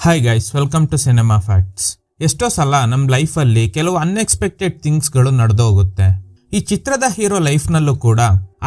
Hi guys, welcome to cinema facts. ಎಷ್ಟೋ ಸಲ ನಮ್ಮ ಲೈಫಲ್ಲಿ ಕೆಲವು ಅನ್ಎಕ್ಸ್ಪೆಕ್ಟೆಡ್ ಥಿಂಗ್ಸ್ಗಳು ನಡೆದೋಗುತ್ತೆ. ಈ ಚಿತ್ರದ ಹೀರೋ ಲೈಫ್ನಲ್ಲೂ ಕೂಡ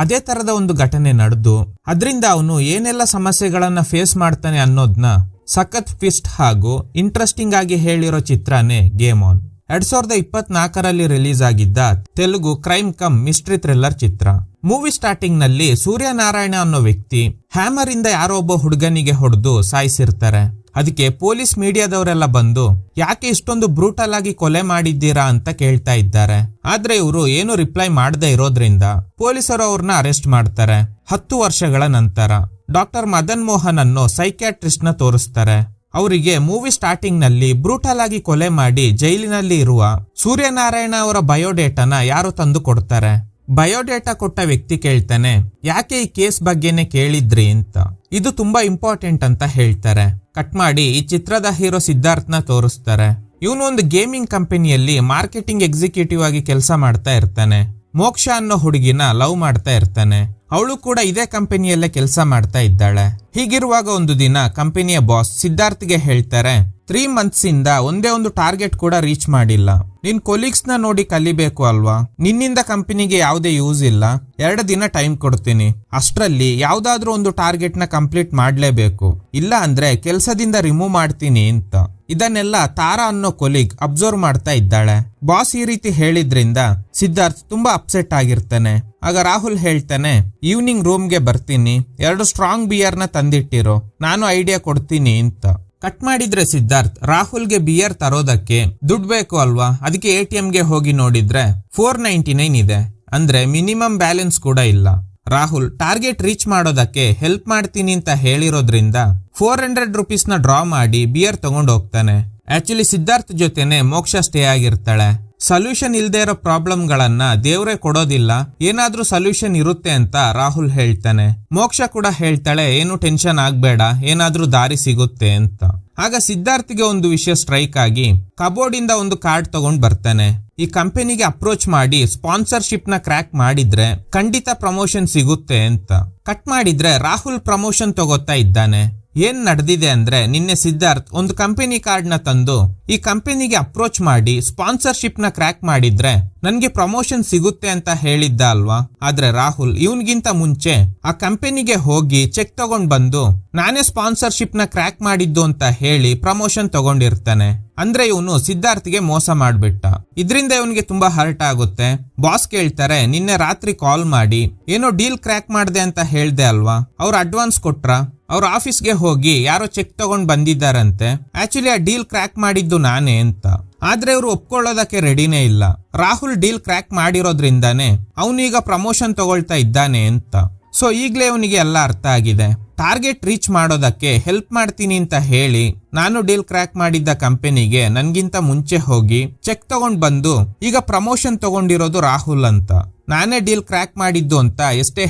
ಅದೇ ತರದ ಒಂದು ಘಟನೆ ನಡೆದು ಅದರಿಂದ ಅವನು ಏನೆಲ್ಲ ಸಮಸ್ಯೆಗಳನ್ನ ಫೇಸ್ ಮಾಡ್ತಾನೆ ಅನ್ನೋದನ್ನ ಸಖತ್ ಟ್ವಿಸ್ಟ್ ಹಾಗೂ ಇಂಟ್ರೆಸ್ಟಿಂಗ್ ಆಗಿ ಹೇಳಿರೋ ಚಿತ್ರನೇ ಗೇಮ್ ಆನ್. 2024ರಲ್ಲಿ ರಿಲೀಸ್ ಆಗಿದ್ದ Telugu crime cum mystery thriller ಚಿತ್ರ. ಮೂವಿ ಸ್ಟಾರ್ಟಿಂಗ್ ನಲ್ಲಿ ಸೂರ್ಯನಾರಾಯಣ ಅನ್ನೋ ವ್ಯಕ್ತಿ ಹ್ಯಾಮರ್ ಇಂದ ಯಾರೋ ಒಬ್ಬ ಹುಡುಗನಿಗೆ ಹೊಡೆದು ಸಾಯಿಸಿರ್ತಾರೆ. ಅದಕ್ಕೆ ಪೊಲೀಸ್ ಮೀಡಿಯಾದವರೆಲ್ಲ ಬಂದು ಯಾಕೆ ಇಷ್ಟೊಂದು ಬ್ರೂಟಲ್ ಆಗಿ ಕೊಲೆ ಮಾಡಿದ್ದೀರಾ ಅಂತ ಕೇಳ್ತಾ ಇದ್ದಾರೆ. ಆದ್ರೆ ಇವರು ಏನು ರಿಪ್ಲೈ ಮಾಡದೇ ಇರೋದ್ರಿಂದ ಪೊಲೀಸರು ಅವ್ರನ್ನ ಅರೆಸ್ಟ್ ಮಾಡ್ತಾರೆ. 10 ವರ್ಷಗಳ ನಂತರ ಡಾಕ್ಟರ್ ಮದನ್ ಮೋಹನ್ ಅನ್ನೋ ಸೈಕ್ಯಾಟ್ರಿಸ್ಟ್ ನ ತೋರಿಸ್ತಾರೆ. ಅವರಿಗೆ ಮೂವಿ ಸ್ಟಾರ್ಟಿಂಗ್ ನಲ್ಲಿ ಬ್ರೂಟಲ್ ಆಗಿ ಕೊಲೆ ಮಾಡಿ ಜೈಲಿನಲ್ಲಿ ಇರುವ ಸೂರ್ಯನಾರಾಯಣ ಅವರ ಬಯೋಡೇಟಾನ ಯಾರು ತಂದು ಕೊಡ್ತಾರೆ. ಬಯೋಡೇಟಾ ಕೊಟ್ಟ ವ್ಯಕ್ತಿ ಕೇಳ್ತಾನೆ, ಯಾಕೆ ಈ ಕೇಸ್ ಬಗ್ಗೆನೆ ಕೇಳಿದ್ರಿ ಅಂತ. ಇದು ತುಂಬಾ ಇಂಪಾರ್ಟೆಂಟ್ ಅಂತ ಹೇಳ್ತಾರೆ. ಕಟ್ ಮಾಡಿ ಈ ಚಿತ್ರದ ಹೀರೋ ಸಿದ್ಧಾರ್ಥ್ನ ತೋರಿಸ್ತಾರೆ. ಇವನು ಒಂದು ಗೇಮಿಂಗ್ ಕಂಪನಿಯಲ್ಲಿ ಮಾರ್ಕೆಟಿಂಗ್ ಎಕ್ಸಿಕ್ಯೂಟಿವ್ ಆಗಿ ಕೆಲಸ ಮಾಡ್ತಾ ಇರ್ತಾನೆ. ಮೋಕ್ಷ ಅನ್ನೋ ಹುಡುಗಿನ ಲವ್ ಮಾಡ್ತಾ ಇರ್ತಾನೆ. ಅವಳು ಕೂಡ ಇದೇ ಕಂಪನಿಯಲ್ಲೇ ಕೆಲಸ ಮಾಡ್ತಾ ಇದ್ದಾಳೆ. ಹೀಗಿರುವಾಗ ಒಂದು ದಿನ ಕಂಪನಿಯ ಬಾಸ್ ಸಿದ್ಧಾರ್ಥ್ಗೆ ಹೇಳ್ತಾರೆ, 3 months ಇಂದ ಒಂದೇ ಒಂದು ಟಾರ್ಗೆಟ್ ಕೂಡ ರೀಚ್ ಮಾಡಿಲ್ಲ. ನಿನ್ ಕೊಲೀಗ್ಸ್ ನ ನೋಡಿ ಕಲಿಬೇಕು ಅಲ್ವಾ? ನಿನ್ನಿಂದ ಕಂಪನಿಗೆ ಯಾವುದೇ ಯೂಸ್ ಇಲ್ಲ. 2 ದಿನ ಟೈಮ್ ಕೊಡ್ತೀನಿ. ಅಷ್ಟ್ರಲ್ಲಿ ಯಾವ್ದಾದ್ರೂ ಒಂದು ಟಾರ್ಗೆಟ್ ನ ಕಂಪ್ಲೀಟ್ ಮಾಡ್ಲೇಬೇಕು, ಇಲ್ಲ ಅಂದ್ರೆ ಕೆಲ್ಸದಿಂದ ರಿಮೂವ್ ಮಾಡ್ತೀನಿ ಅಂತ. ಇದನ್ನೆಲ್ಲ ತಾರಾ ಅನ್ನೋ ಕೊಲೀಗ್ ಅಬ್ಸರ್ವ್ ಮಾಡ್ತಾ ಇದ್ದಾಳೆ. ಬಾಸ್ ಈ ರೀತಿ ಹೇಳಿದ್ರಿಂದ ಸಿದ್ಧಾರ್ಥ್ ತುಂಬಾ ಅಪ್ಸೆಟ್ ಆಗಿರ್ತಾನೆ. ಆಗ ರಾಹುಲ್ ಹೇಳ್ತಾನೆ, ಈವ್ನಿಂಗ್ ರೂಮ್ಗೆ ಬರ್ತೀನಿ, 2 ಸ್ಟ್ರಾಂಗ್ ಬಿಯರ್ ನ ತಂದಿಟ್ಟಿರೋ, ನಾನು ಐಡಿಯಾ ಕೊಡ್ತೀನಿ ಅಂತ. ಕಟ್ ಮಾಡಿದ್ರೆ ಸಿದ್ಧಾರ್ಥ್ ರಾಹುಲ್ಗೆ ಬಿಯರ್ ತರೋದಕ್ಕೆ ದುಡ್ಡು ಬೇಕು ಅಲ್ವಾ? ಅದಕ್ಕೆ ATMಗೆ ಹೋಗಿ ನೋಡಿದ್ರೆ 499 ಇದೆ. ಅಂದ್ರೆ ಮಿನಿಮಮ್ ಬ್ಯಾಲೆನ್ಸ್ ಕೂಡ ಇಲ್ಲ. ರಾಹುಲ್ ಟಾರ್ಗೆಟ್ ರೀಚ್ ಮಾಡೋದಕ್ಕೆ ಹೆಲ್ಪ್ ಮಾಡ್ತೀನಿ ಅಂತ ಹೇಳಿರೋದ್ರಿಂದ 400 ರೂಪೀಸ್ ನ ಡ್ರಾ ಮಾಡಿ ಬಿಯರ್ ತಗೊಂಡು ಹೋಗ್ತಾನೆ. ಆಕ್ಚುಲಿ ಸಿದ್ಧಾರ್ಥ್ ಜೊತೆನೆ ಮೋಕ್ಷ ಸ್ಟೇ ಆಗಿರ್ತಾಳೆ. ಸೊಲ್ಯೂಷನ್ ಇಲ್ದೇ ಇರೋ ಪ್ರಾಬ್ಲಮ್ ಗಳನ್ನ ದೇವ್ರೆ ಕೊಡೋದಿಲ್ಲ, ಏನಾದ್ರೂ ಸೊಲ್ಯೂಷನ್ ಇರುತ್ತೆ ಅಂತ ರಾಹುಲ್ ಹೇಳ್ತಾನೆ. ಮೋಕ್ಷ ಕೂಡ ಹೇಳ್ತಾಳೆ, ಏನು ಟೆನ್ಷನ್ ಆಗ್ಬೇಡ, ಏನಾದ್ರೂ ದಾರಿ ಸಿಗುತ್ತೆ ಅಂತ. ಆಗ ಸಿದ್ಧಾರ್ಥ್ಗೆ ಒಂದು ವಿಷಯ ಸ್ಟ್ರೈಕ್ ಆಗಿ ಕಬೋರ್ಡ್ ಇಂದ ಒಂದು ಕಾರ್ಡ್ ತಗೊಂಡ್ ಬರ್ತಾನೆ. ಈ ಕಂಪನಿಗೆ ಅಪ್ರೋಚ್ ಮಾಡಿ ಸ್ಪಾನ್ಸರ್ಶಿಪ್ ನ ಕ್ರ್ಯಾಕ್ ಮಾಡಿದ್ರೆ ಖಂಡಿತ ಪ್ರಮೋಷನ್ ಸಿಗುತ್ತೆ ಅಂತ. ಕಟ್ ಮಾಡಿದ್ರೆ ರಾಹುಲ್ ಪ್ರಮೋಷನ್ ತಗೋತಾ ಇದ್ದಾನೆ. ಏನ್ ನಡೆದಿದೆ ಅಂದ್ರೆ, ನಿನ್ನೆ ಸಿದ್ಧಾರ್ಥ್ ಒಂದು ಕಂಪನಿ ಕಾರ್ಡ್ ನ ತಂದು ಈ ಕಂಪನಿಗೆ ಅಪ್ರೋಚ್ ಮಾಡಿ ಸ್ಪಾನ್ಸರ್ಶಿಪ್ ನ ಕ್ರ್ಯಾಕ್ ಮಾಡಿದ್ರೆ ನನ್ಗೆ ಪ್ರಮೋಷನ್ ಸಿಗುತ್ತೆ ಅಂತ ಹೇಳಿದ್ದ ಅಲ್ವಾ? ಆದ್ರೆ ರಾಹುಲ್ ಇವನ್ಗಿಂತ ಮುಂಚೆ ಆ ಕಂಪನಿಗೆ ಹೋಗಿ ಚೆಕ್ ತಗೊಂಡ್ ಬಂದು ನಾನೇ ಸ್ಪಾನ್ಸರ್ಶಿಪ್ ನ ಕ್ರ್ಯಾಕ್ ಮಾಡಿದ್ದು ಅಂತ ಹೇಳಿ ಪ್ರಮೋಷನ್ ತಗೊಂಡಿರ್ತಾನೆ. ಅಂದ್ರೆ ಇವನು ಸಿದ್ಧಾರ್ಥ್ಗೆ ಮೋಸ ಮಾಡ್ಬಿಟ್ಟ. ಇದರಿಂದ ಇವನ್ಗೆ ತುಂಬಾ ಹರ್ಟ್ ಆಗುತ್ತೆ. ಬಾಸ್ ಕೇಳ್ತಾರೆ, ನಿನ್ನೆ ರಾತ್ರಿ ಕಾಲ್ ಮಾಡಿ ಏನೋ ಡೀಲ್ ಕ್ರ್ಯಾಕ್ ಮಾಡ್ದೆ ಅಂತ ಹೇಳ್ದೆ ಅಲ್ವಾ? ಅವ್ರ ಅಡ್ವಾನ್ಸ್ ಕೊಟ್ರ? ಅವ್ರ ಆಫೀಸ್ಗೆ ಹೋಗಿ ಯಾರೋ ಚೆಕ್ ತಗೊಂಡ್ ಬಂದಿದ್ದಾರಂತೆ. ಆಕ್ಚುಲಿ ಆ ಡೀಲ್ ಕ್ರ್ಯಾಕ್ ಮಾಡಿದ್ದು ನಾನೇ ಅಂತ. ಆದ್ರೆ ಇವರು ಒಪ್ಕೊಳ್ಳೋದಕ್ಕೆ ರೆಡಿನೇ ಇಲ್ಲ. ರಾಹುಲ್ ಡೀಲ್ ಕ್ರ್ಯಾಕ್ ಮಾಡಿರೋದ್ರಿಂದಾನೇ ಅವನೀಗ ಪ್ರಮೋಷನ್ ತಗೊಳ್ತಾ ಇದ್ದಾನೆ ಅಂತ. ಸೊ ಈಗ್ಲೇ ಅವನಿಗೆ ಎಲ್ಲ ಅರ್ಥ ಆಗಿದೆ. ಟಾರ್ಗೆಟ್ ರೀಚ್ ಮಾಡೋದಕ್ಕೆ ಹೆಲ್ಪ್ ಮಾಡ್ತೀನಿ ಅಂತ ಹೇಳಿ ನಾನು ಡೀಲ್ ಕ್ರ್ಯಾಕ್ ಮಾಡಿದ್ದ ಕಂಪನಿಗೆ ನನ್ಗಿಂತ ಮುಂಚೆ ಹೋಗಿ ಚೆಕ್ ತಗೊಂಡ್ ಬಂದು ಈಗ ಪ್ರಮೋಷನ್ ತಗೊಂಡಿರೋದು ರಾಹುಲ್ ಅಂತ. ನಾನೇ ಡೀಲ್ ಕ್ರ್ಯಾಕ್ ಮಾಡಿದ್ದು ಅಂತ ಎಷ್ಟೇ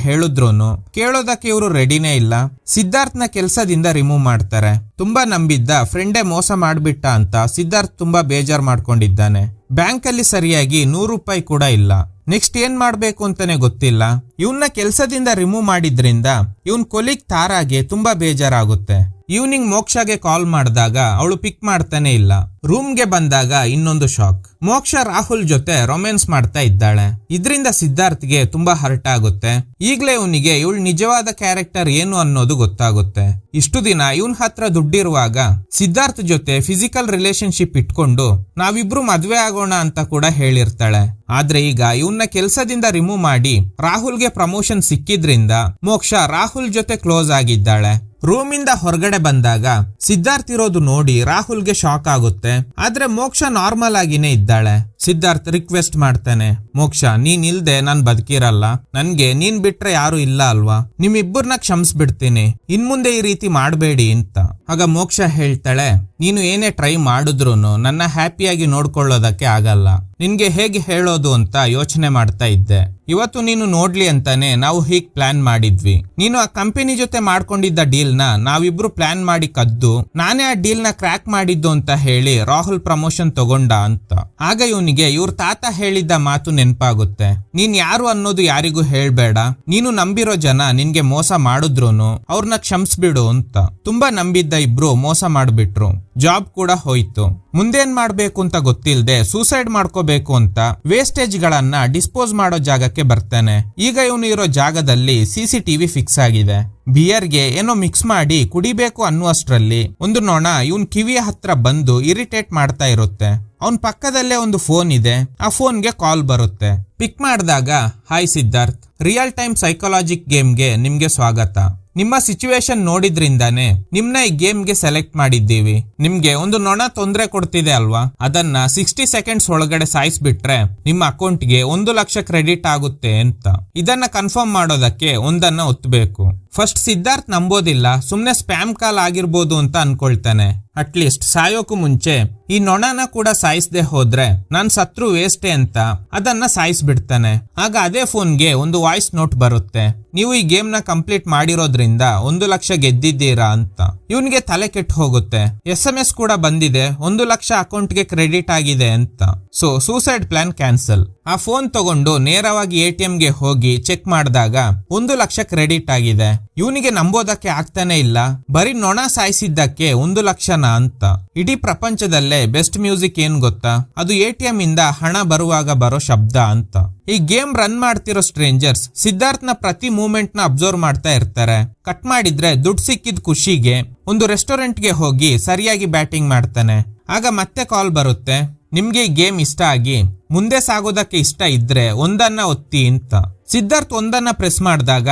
ಹೇಳಿದ್ರೂನು ಕೇಳೋದಕ್ಕೆ ಇವರು ರೆಡಿನೇ ಇಲ್ಲ. ಸಿದ್ಧಾರ್ಥ್ನ ಕೆಲ್ಸದಿಂದ ರಿಮೂವ್ ಮಾಡ್ತಾರೆ. ತುಂಬಾ ನಂಬಿದ್ದ ಫ್ರೆಂಡೇ ಮೋಸ ಮಾಡ್ಬಿಟ್ಟ ಅಂತ ಸಿದ್ಧಾರ್ಥ್ ತುಂಬಾ ಬೇಜಾರ್ ಮಾಡ್ಕೊಂಡಿದ್ದಾನೆ. ಬ್ಯಾಂಕ್ ಅಲ್ಲಿ ಸರಿಯಾಗಿ 100 ರೂಪಾಯಿ ಕೂಡ ಇಲ್ಲ. ನೆಕ್ಸ್ಟ್ ಏನ್ ಮಾಡ್ಬೇಕು ಅಂತಾನೆ ಗೊತ್ತಿಲ್ಲ. ಇವನ್ನ ಕೆಲ್ಸದಿಂದ ರಿಮೂವ್ ಮಾಡಿದ್ರಿಂದ ಇವನ್ ಕೊಲೀಗ್ ತಾರಾಗೆ ತುಂಬಾ ಬೇಜಾರಾಗುತ್ತೆ. ಈವ್ನಿಂಗ್ ಮೋಕ್ಷಗೆ ಕಾಲ್ ಮಾಡಿದಾಗ ಅವಳು ಪಿಕ್ ಮಾಡ್ತಾನೆ ಇಲ್ಲ. ರೂಮ್ಗೆ ಬಂದಾಗ ಇನ್ನೊಂದು ಶಾಕ್. ಮೋಕ್ಷ ರಾಹುಲ್ ಜೊತೆ ರೊಮ್ಯಾನ್ಸ್ ಮಾಡ್ತಾ ಇದ್ದಾಳೆ. ಇದರಿಂದ ಸಿದ್ಧಾರ್ಥ್ಗೆ ತುಂಬಾ ಹರ್ಟ್ ಆಗುತ್ತೆ. ಈಗ್ಲೇ ಇವನಿಗೆ ಇವಳು ನಿಜವಾದ ಕ್ಯಾರೆಕ್ಟರ್ ಏನು ಅನ್ನೋದು ಗೊತ್ತಾಗುತ್ತೆ. ಇಷ್ಟು ದಿನ ಇವನ್ ಹತ್ರ ದುಡ್ಡಿರುವಾಗ ಸಿದ್ಧಾರ್ಥ್ ಜೊತೆ ಫಿಸಿಕಲ್ ರಿಲೇಶನ್ಶಿಪ್ ಇಟ್ಕೊಂಡು ನಾವಿಬ್ರು ಮದ್ವೆ ಆಗೋಣ ಅಂತ ಕೂಡ ಹೇಳಿರ್ತಾಳೆ. ಆದ್ರೆ ಈಗ ಇವನ್ನ ಕೆಲ್ಸದಿಂದ ರಿಮೂವ್ ಮಾಡಿ ರಾಹುಲ್ಗೆ ಪ್ರಮೋಷನ್ ಸಿಕ್ಕಿದ್ರಿಂದ ಮೋಕ್ಷ ರಾಹುಲ್ ಜೊತೆ ಕ್ಲೋಸ್ ಆಗಿದ್ದಾಳೆ. ರೂಮಿಂದ ಹೊರಗಡೆ ಬಂದಾಗ ಸಿದ್ಧಾರ್ಥ್ ಇರೋದು ನೋಡಿ ರಾಹುಲ್ಗೆ ಶಾಕ್ ಆಗುತ್ತೆ. ಆದ್ರೆ ಮೋಕ್ಷ ನಾರ್ಮಲ್ ಆಗಿನೇ ಇದ್ದಾಳೆ. ಸಿದ್ಧಾರ್ಥ್ ರಿಕ್ವೆಸ್ಟ್ ಮಾಡ್ತಾನೆ, ಮೋಕ್ಷ ನೀನ್ ಇಲ್ದೆ ನಾನ್ ಬದುಕಿರಲ್ಲ, ನನ್ಗೆ ನೀನ್ ಬಿಟ್ರೆ ಯಾರು ಇಲ್ಲ ಅಲ್ವಾ? ನಿಮ್ಮಿಬ್ಬರನ್ನ ಕ್ಷಮಿಸ್ಬಿಡ್ತೀನಿ, ಇನ್ಮುಂದೆ ಈ ರೀತಿ ಮಾಡಬೇಡಿ ಅಂತ. ಆಗ ಮೋಕ್ಷ ಹೇಳ್ತಾಳೆ, ನೀನು ಏನೇ ಟ್ರೈ ಮಾಡಿದ್ರೂನು ನನ್ನ ಹ್ಯಾಪಿಯಾಗಿ ನೋಡ್ಕೊಳ್ಳೋದಕ್ಕೆ ಆಗಲ್ಲ. ನಿನ್ಗೆ ಹೇಗೆ ಹೇಳೋದು ಅಂತ ಯೋಚನೆ ಮಾಡ್ತಾ ಇದ್ದೆ. ಇವತ್ತು ನೀನು ನೋಡ್ಲಿ ಅಂತಾನೆ ನಾವು ಹೀಗ್ ಪ್ಲಾನ್ ಮಾಡಿದ್ವಿ. ನೀನು ಆ ಕಂಪನಿ ಜೊತೆ ಮಾಡ್ಕೊಂಡಿದ್ದ ಡೀಲ್ ನ ನಾವಿಬ್ರು ಪ್ಲಾನ್ ಮಾಡಿ ಕದ್ದು ನಾನೇ ಆ ಡೀಲ್ ನ ಕ್ರ್ಯಾಕ್ ಮಾಡಿದ್ದು ಅಂತ ಹೇಳಿ ರಾಹುಲ್ ಪ್ರಮೋಷನ್ ತಗೊಂಡ ಅಂತ. ಆಗ ಇವನಿಗೆ ಇವ್ರ ತಾತ ಹೇಳಿದ್ದ ಮಾತು ನೆನಪಾಗುತ್ತೆ. ನೀನ್ ಯಾರು ಅನ್ನೋದು ಯಾರಿಗೂ ಹೇಳ್ಬೇಡ, ನೀನು ನಂಬಿರೋ ಜನ ನಿನ್ಗೆ ಮೋಸ ಮಾಡಿದ್ರೂನು ಅವ್ರನ್ನ ಕ್ಷಮಿಸ್ಬಿಡು ಅಂತ. ತುಂಬಾ ನಂಬಿದ್ದ ಇಬ್ರು ಮೋಸ ಮಾಡ್ಬಿಟ್ರು, ಜಾಬ್ ಕೂಡ ಹೋಯ್ತು. ಮುಂದೇನ್ ಮಾಡ್ಬೇಕು ಅಂತ ಗೊತ್ತಿಲ್ದೆ ಸೂಸೈಡ್ ಮಾಡ್ಕೋಬೇಕು ಅಂತ ವೇಸ್ಟೇಜ್ ಗಳನ್ನ ಡಿಸ್ಪೋಸ್ ಮಾಡೋ ಜಾಗಕ್ಕೆ ಬರ್ತಾನೆ. ಈಗ ಇವನು ಇರೋ ಜಾಗದಲ್ಲಿ CCTV ಫಿಕ್ಸ್ ಆಗಿದೆ. ಬಿಯರ್ಗೆ ಏನೋ ಮಿಕ್ಸ್ ಮಾಡಿ ಕುಡಿಬೇಕು ಅನ್ನುವಷ್ಟ್ರಲ್ಲಿ ಒಂದು ನೊಣ ಇವನ್ ಕಿವಿಯ ಹತ್ರ ಬಂದು ಇರಿಟೇಟ್ ಮಾಡ್ತಾ ಇರುತ್ತೆ. ಅವನ್ ಪಕ್ಕದಲ್ಲೇ ಒಂದು ಫೋನ್ ಇದೆ, ಆ ಫೋನ್ಗೆ ಕಾಲ್ ಬರುತ್ತೆ. ಪಿಕ್ ಮಾಡಿದಾಗ, ಹಾಯ್ ಸಿದ್ಧಾರ್ಥ್, ರಿಯಲ್ ಟೈಮ್ ಸೈಕಾಲಜಿಕ್ ಗೇಮ್ಗೆ ನಿಮ್ಗೆ ಸ್ವಾಗತ. ನಿಮ್ಮ ಸಿಚುವೇಶನ್ ನೋಡಿದ್ರಿಂದಾನೆ ನಿಮ್ನ ಈ ಗೇಮ್ಗೆ ಸೆಲೆಕ್ಟ್ ಮಾಡಿದ್ದೀವಿ. ನಿಮ್ಗೆ ಒಂದು ನೊಣ ತೊಂದರೆ ಕೊಡ್ತಿದೆ ಅಲ್ವಾ, ಅದನ್ನ 60 ಸೆಕೆಂಡ್ಸ್ ಒಳಗಡೆ ಸಾಯಿಸ್ಬಿಟ್ರೆ ನಿಮ್ಮ ಅಕೌಂಟ್ಗೆ 1 ಲಕ್ಷ ಕ್ರೆಡಿಟ್ ಆಗುತ್ತೆ ಅಂತ. ಇದನ್ನ ಕನ್ಫರ್ಮ್ ಮಾಡೋದಕ್ಕೆ ಒಂದನ್ನ ಒತ್ತಬೇಕು. ಫಸ್ಟ್ ಸಿದ್ಧಾರ್ಥ್ ನಂಬೋದಿಲ್ಲ, ಸುಮ್ನೆ ಸ್ಪ್ಯಾಮ್ ಕಾಲ್ ಆಗಿರ್ಬೋದು ಅಂತ ಅನ್ಕೊಳ್ತಾನೆ. ಅಟ್ಲೀಸ್ಟ್ ಸಾಯೋಕು ಮುಂಚೆ ಈ ನೊಣನ ಕೂಡ ಸಾಯಿಸದೆ ಹೋದ್ರೆ ನಾನ್ ಸತ್ರು ವೇಸ್ಟೇ ಅಂತ ಅದನ್ನ ಸಾಯಿಸ್ಬಿಡ್ತಾನೆ. ಆಗ ಅದೇ ಫೋನ್ಗೆ ಒಂದು ವಾಯ್ಸ್ ನೋಟ್ ಬರುತ್ತೆ, ನೀವು ಈ ಗೇಮ್ ನ ಕಂಪ್ಲೀಟ್ ಮಾಡಿರೋದ್ರಿಂದ 1 ಲಕ್ಷ ಗೆದ್ದಿದ್ದೀರಾ ಅಂತ. ಇವನ್ಗೆ ತಲೆ ಕೆಟ್ಟು ಹೋಗುತ್ತೆ. SMS ಕೂಡ ಬಂದಿದೆ, 1 ಲಕ್ಷ ಅಕೌಂಟ್ಗೆ ಕ್ರೆಡಿಟ್ ಆಗಿದೆ ಅಂತ. So suicide plan cancel. ಆ ಫೋನ್ ತಗೊಂಡು ನೇರವಾಗಿ ATMಗೆ ಹೋಗಿ ಚೆಕ್ ಮಾಡಿದಾಗ 1 ಲಕ್ಷ ಕ್ರೆಡಿಟ್ ಆಗಿದೆ. ಇವನಿಗೆ ನಂಬೋದಕ್ಕೆ ಆಗ್ತಾನೆ ಇಲ್ಲ, ಬರೀ ನೊಣ ಸಾಯಿಸಿದ್ದಕ್ಕೆ 1 ಲಕ್ಷನ ಅಂತ. ಇಡೀ ಪ್ರಪಂಚದಲ್ಲೇ ಬೆಸ್ಟ್ ಮ್ಯೂಸಿಕ್ ಏನ್ ಗೊತ್ತಾ, ಅದು ATM ಇಂದ ಹಣ ಬರುವಾಗ ಬರೋ ಶಬ್ದ ಅಂತ. ಈ ಗೇಮ್ ರನ್ ಮಾಡ್ತಿರೋ ಸ್ಟ್ರೇಂಜರ್ಸ್ ಸಿದ್ಧಾರ್ಥ್ ನ ಪ್ರತಿ ಮೂವ್ಮೆಂಟ್ ನ ಅಬ್ಸರ್ವ್ ಮಾಡ್ತಾ ಇರ್ತಾರೆ. ಕಟ್ ಮಾಡಿದ್ರೆ ದುಡ್ಡು ಸಿಕ್ಕಿದ ಖುಷಿಗೆ ಒಂದು ರೆಸ್ಟೋರೆಂಟ್ಗೆ ಹೋಗಿ ಸರಿಯಾಗಿ ಬ್ಯಾಟಿಂಗ್ ಮಾಡ್ತಾನೆ. ಆಗ ಮತ್ತೆ ಕಾಲ್ ಬರುತ್ತೆ, ನಿಮ್ಗೆ ಈ ಗೇಮ್ ಇಷ್ಟ ಆಗಿ ಮುಂದೆ ಸಾಗೋದಕ್ಕೆ ಇಷ್ಟ ಇದ್ರೆ ಒಂದನ್ನ ಒತ್ತಿ ಅಂತ. ಸಿದ್ಧಾರ್ಥ್ ಒಂದನ್ನ ಪ್ರೆಸ್ ಮಾಡಿದಾಗ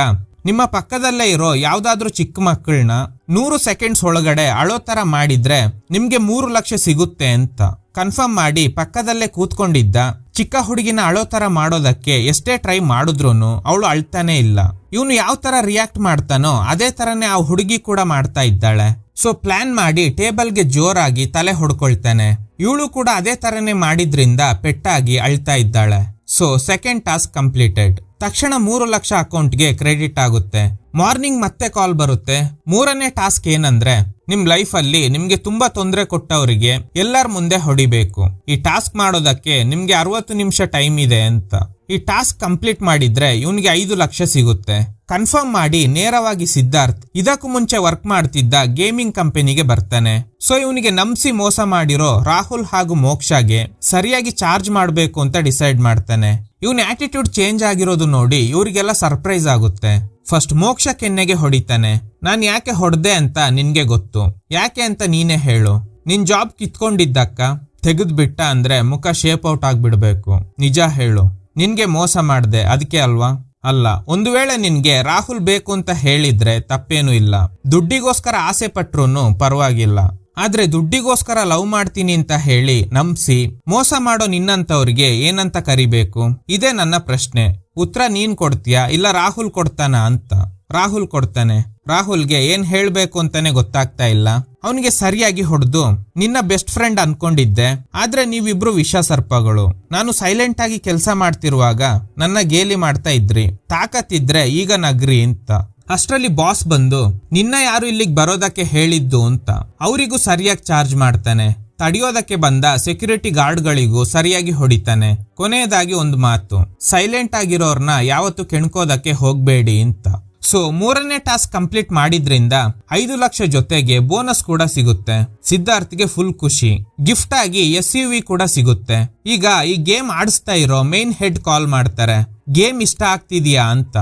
ನಿಮ್ಮ ಪಕ್ಕದಲ್ಲೇ ಇರೋ ಯಾವ್ದಾದ್ರೂ ಚಿಕ್ಕ ಮಕ್ಕಳನ್ನ 100 ಸೆಕೆಂಡ್ಸ್ ಒಳಗಡೆ ಅಳೋ ತರ ಮಾಡಿದ್ರೆ ನಿಮ್ಗೆ 3 ಲಕ್ಷ ಸಿಗುತ್ತೆ ಅಂತ ಕನ್ಫರ್ಮ್ ಮಾಡಿ ಪಕ್ಕದಲ್ಲೇ ಕೂತ್ಕೊಂಡಿದ್ದ ಚಿಕ್ಕ ಹುಡುಗಿನ ಅಳೋ ತರ ಮಾಡೋದಕ್ಕೆ ಎಷ್ಟೇ ಟ್ರೈ ಮಾಡಿದ್ರೂನು ಅವಳು ಅಳ್ತಾನೆ ಇಲ್ಲ. ಇವನು ಯಾವ ತರ ರಿಯಾಕ್ಟ್ ಮಾಡ್ತಾನೋ ಅದೇ ತರನೇ ಆ ಹುಡುಗಿ ಕೂಡ ಮಾಡ್ತಾ ಇದ್ದಾಳೆ. ಸೊ ಪ್ಲಾನ್ ಮಾಡಿ ಟೇಬಲ್ಗೆ ಜೋರಾಗಿ ತಲೆ ಹೊಡ್ಕೊಳ್ತಾನೆ. ಇವಳು ಕೂಡ ಅದೇ ತರನೇ ಮಾಡಿದ್ರಿಂದ ಪೆಟ್ಟಾಗಿ ಅಳ್ತಾ ಇದ್ದಾಳೆ. So second task completed. ತಕ್ಷಣ 3 ಲಕ್ಷ ಅಕೌಂಟ್ಗೆ ಕ್ರೆಡಿಟ್ ಆಗುತ್ತೆ. ಮಾರ್ನಿಂಗ್ ಮತ್ತೆ ಕಾಲ್ ಬರುತ್ತೆ. 3ನೇ ಟಾಸ್ಕ್ ಏನಂದ್ರೆ, ನಿಮ್ ಲೈಫ್ ಅಲ್ಲಿ ನಿಮ್ಗೆ ತುಂಬಾ ತೊಂದರೆ ಕೊಟ್ಟವರಿಗೆ ಎಲ್ಲರ ಮುಂದೆ ಹೊಡಿಬೇಕು. ಈ ಟಾಸ್ಕ್ ಮಾಡೋದಕ್ಕೆ ನಿಮ್ಗೆ 60 ನಿಮಿಷ ಟೈಮ್ ಇದೆ ಅಂತ. ಈ ಟಾಸ್ಕ್ ಕಂಪ್ಲೀಟ್ ಮಾಡಿದ್ರೆ ಇವನಿಗೆ 5 ಲಕ್ಷ ಸಿಗುತ್ತೆ. ಕನ್ಫರ್ಮ್ ಮಾಡಿ ನೇರವಾಗಿ ಸಿದ್ಧಾರ್ಥ್ ಇದಕ್ಕೂ ಮುಂಚೆ ವರ್ಕ್ ಮಾಡ್ತಿದ್ದ ಗೇಮಿಂಗ್ ಕಂಪನಿಗೆ ಬರ್ತಾನೆ. ಸೊ ಇವನಿಗೆ ನಂಬಿಸಿ ಮೋಸ ಮಾಡಿರೋ ರಾಹುಲ್ ಹಾಗೂ ಮೋಕ್ಷಾಗೆ ಸರಿಯಾಗಿ ಚಾರ್ಜ್ ಮಾಡಬೇಕು ಅಂತ ಡಿಸೈಡ್ ಮಾಡ್ತಾನೆ. ಇವನ್ ಆಟಿಟ್ಯೂಡ್ ಚೇಂಜ್ ಆಗಿರೋದು ನೋಡಿ ಇವರಿಗೆಲ್ಲ ಸರ್ಪ್ರೈಸ್ ಆಗುತ್ತೆ. ಫಸ್ಟ್ ಮೋಕ್ಷ ಕೆನ್ನೆಗೆ ಹೊಡಿತಾನೆ. ನಾನ್ ಯಾಕೆ ಹೊಡೆದೆ ಅಂತ ನಿನ್ಗೆ ಗೊತ್ತು, ಯಾಕೆ ಅಂತ ನೀನೇ ಹೇಳು. ನಿನ್ ಜಾಬ್ ಕಿತ್ಕೊಂಡಿದ್ದಕ್ಕ ತೆಗೆದ್ಬಿಟ್ಟ ಅಂದ್ರೆ ಮುಖ ಶೇಪ್ ಔಟ್ ಆಗ್ಬಿಡ್ಬೇಕು. ನಿಜ ಹೇಳು, ನಿನ್ಗೆ ಮೋಸ ಮಾಡ್ದೆ ಅದಕ್ಕೆ ಅಲ್ವಾ? ಅಲ್ಲ, ಒಂದು ವೇಳೆ ನಿನ್ಗೆ ರಾಹುಲ್ ಬೇಕು ಅಂತ ಹೇಳಿದ್ರೆ ತಪ್ಪೇನು ಇಲ್ಲ. ದುಡ್ಡಿಗೋಸ್ಕರ ಆಸೆ ಪಟ್ರು ಪರವಾಗಿಲ್ಲ. ಆದ್ರೆ ದುಡ್ಡಿಗೋಸ್ಕರ ಲವ್ ಮಾಡ್ತೀನಿ ಅಂತ ಹೇಳಿ ನಂಬಿಸಿ ಮೋಸ ಮಾಡೋ ನಿನ್ನಂತವ್ರಿಗೆ ಏನಂತ ಕರಿಬೇಕು? ಇದೇ ನನ್ನ ಪ್ರಶ್ನೆ. ಉತ್ತರ ನೀನ್ ಕೊಡ್ತೀಯಾ ಇಲ್ಲ ರಾಹುಲ್ ಕೊಡ್ತಾನ ಅಂತ? ರಾಹುಲ್ ಕೊಡ್ತಾನೆ. ರಾಹುಲ್ಗೆ ಏನ್ ಹೇಳ್ಬೇಕು ಅಂತಾನೆ ಗೊತ್ತಾಗ್ತಾ ಇಲ್ಲ. ಅವನಿಗೆ ಸರಿಯಾಗಿ ಹೊಡೆದು, ನಿನ್ನ ಬೆಸ್ಟ್ ಫ್ರೆಂಡ್ ಅನ್ಕೊಂಡಿದ್ದೆ, ಆದ್ರೆ ನೀವಿಬ್ರು ವಿಷ ಸರ್ಪಗಳು. ನಾನು ಸೈಲೆಂಟ್ ಆಗಿ ಕೆಲಸ ಮಾಡ್ತಿರುವಾಗ ನನ್ನ ಗೇಲಿ ಮಾಡ್ತಾ ಇದ್ರಿ, ತಾಕತ್ತಿದ್ರೆ ಈಗ ನಗ್ರಿ ಅಂತ. ಅಷ್ಟರಲ್ಲಿ ಬಾಸ್ ಬಂದು, ನಿನ್ನ ಯಾರು ಇಲ್ಲಿಗೆ ಬರೋದಕ್ಕೆ ಹೇಳಿದ್ದು ಅಂತ ಅವರಿಗೂ ಸರಿಯಾಗಿ ಚಾರ್ಜ್ ಮಾಡ್ತಾನೆ. ತಡೆಯೋದಕ್ಕೆ ಬಂದ ಸೆಕ್ಯೂರಿಟಿ ಗಾರ್ಡ್ಗಳಿಗೂ ಸರಿಯಾಗಿ ಹೊಡಿತಾನೆ. ಕೊನೆಯದಾಗಿ ಒಂದು ಮಾತು, ಸೈಲೆಂಟ್ ಆಗಿರೋರ್ನ ಯಾವತ್ತು ಕೆಣ್ಕೋದಕ್ಕೆ ಹೋಗ್ಬೇಡಿ ಅಂತ. ಸೊ 3ನೇ ಟಾಸ್ಕ್ ಕಂಪ್ಲೀಟ್ ಮಾಡಿದ್ರಿಂದ 5 ಲಕ್ಷ ಜೊತೆಗೆ ಬೋನಸ್ ಕೂಡ ಸಿಗುತ್ತೆ. ಸಿದ್ಧಾರ್ಥ್ಗೆ ಫುಲ್ ಖುಷಿ. ಗಿಫ್ಟ್ ಆಗಿ SUV ಕೂಡ ಸಿಗುತ್ತೆ. ಈಗ ಈ ಗೇಮ್ ಆಡಿಸ್ತಾ ಇರೋ ಮೇನ್ ಹೆಡ್ ಕಾಲ್ ಮಾಡ್ತಾರೆ, ಗೇಮ್ ಇಷ್ಟ ಆಗ್ತಿದ್ಯಾ ಅಂತ.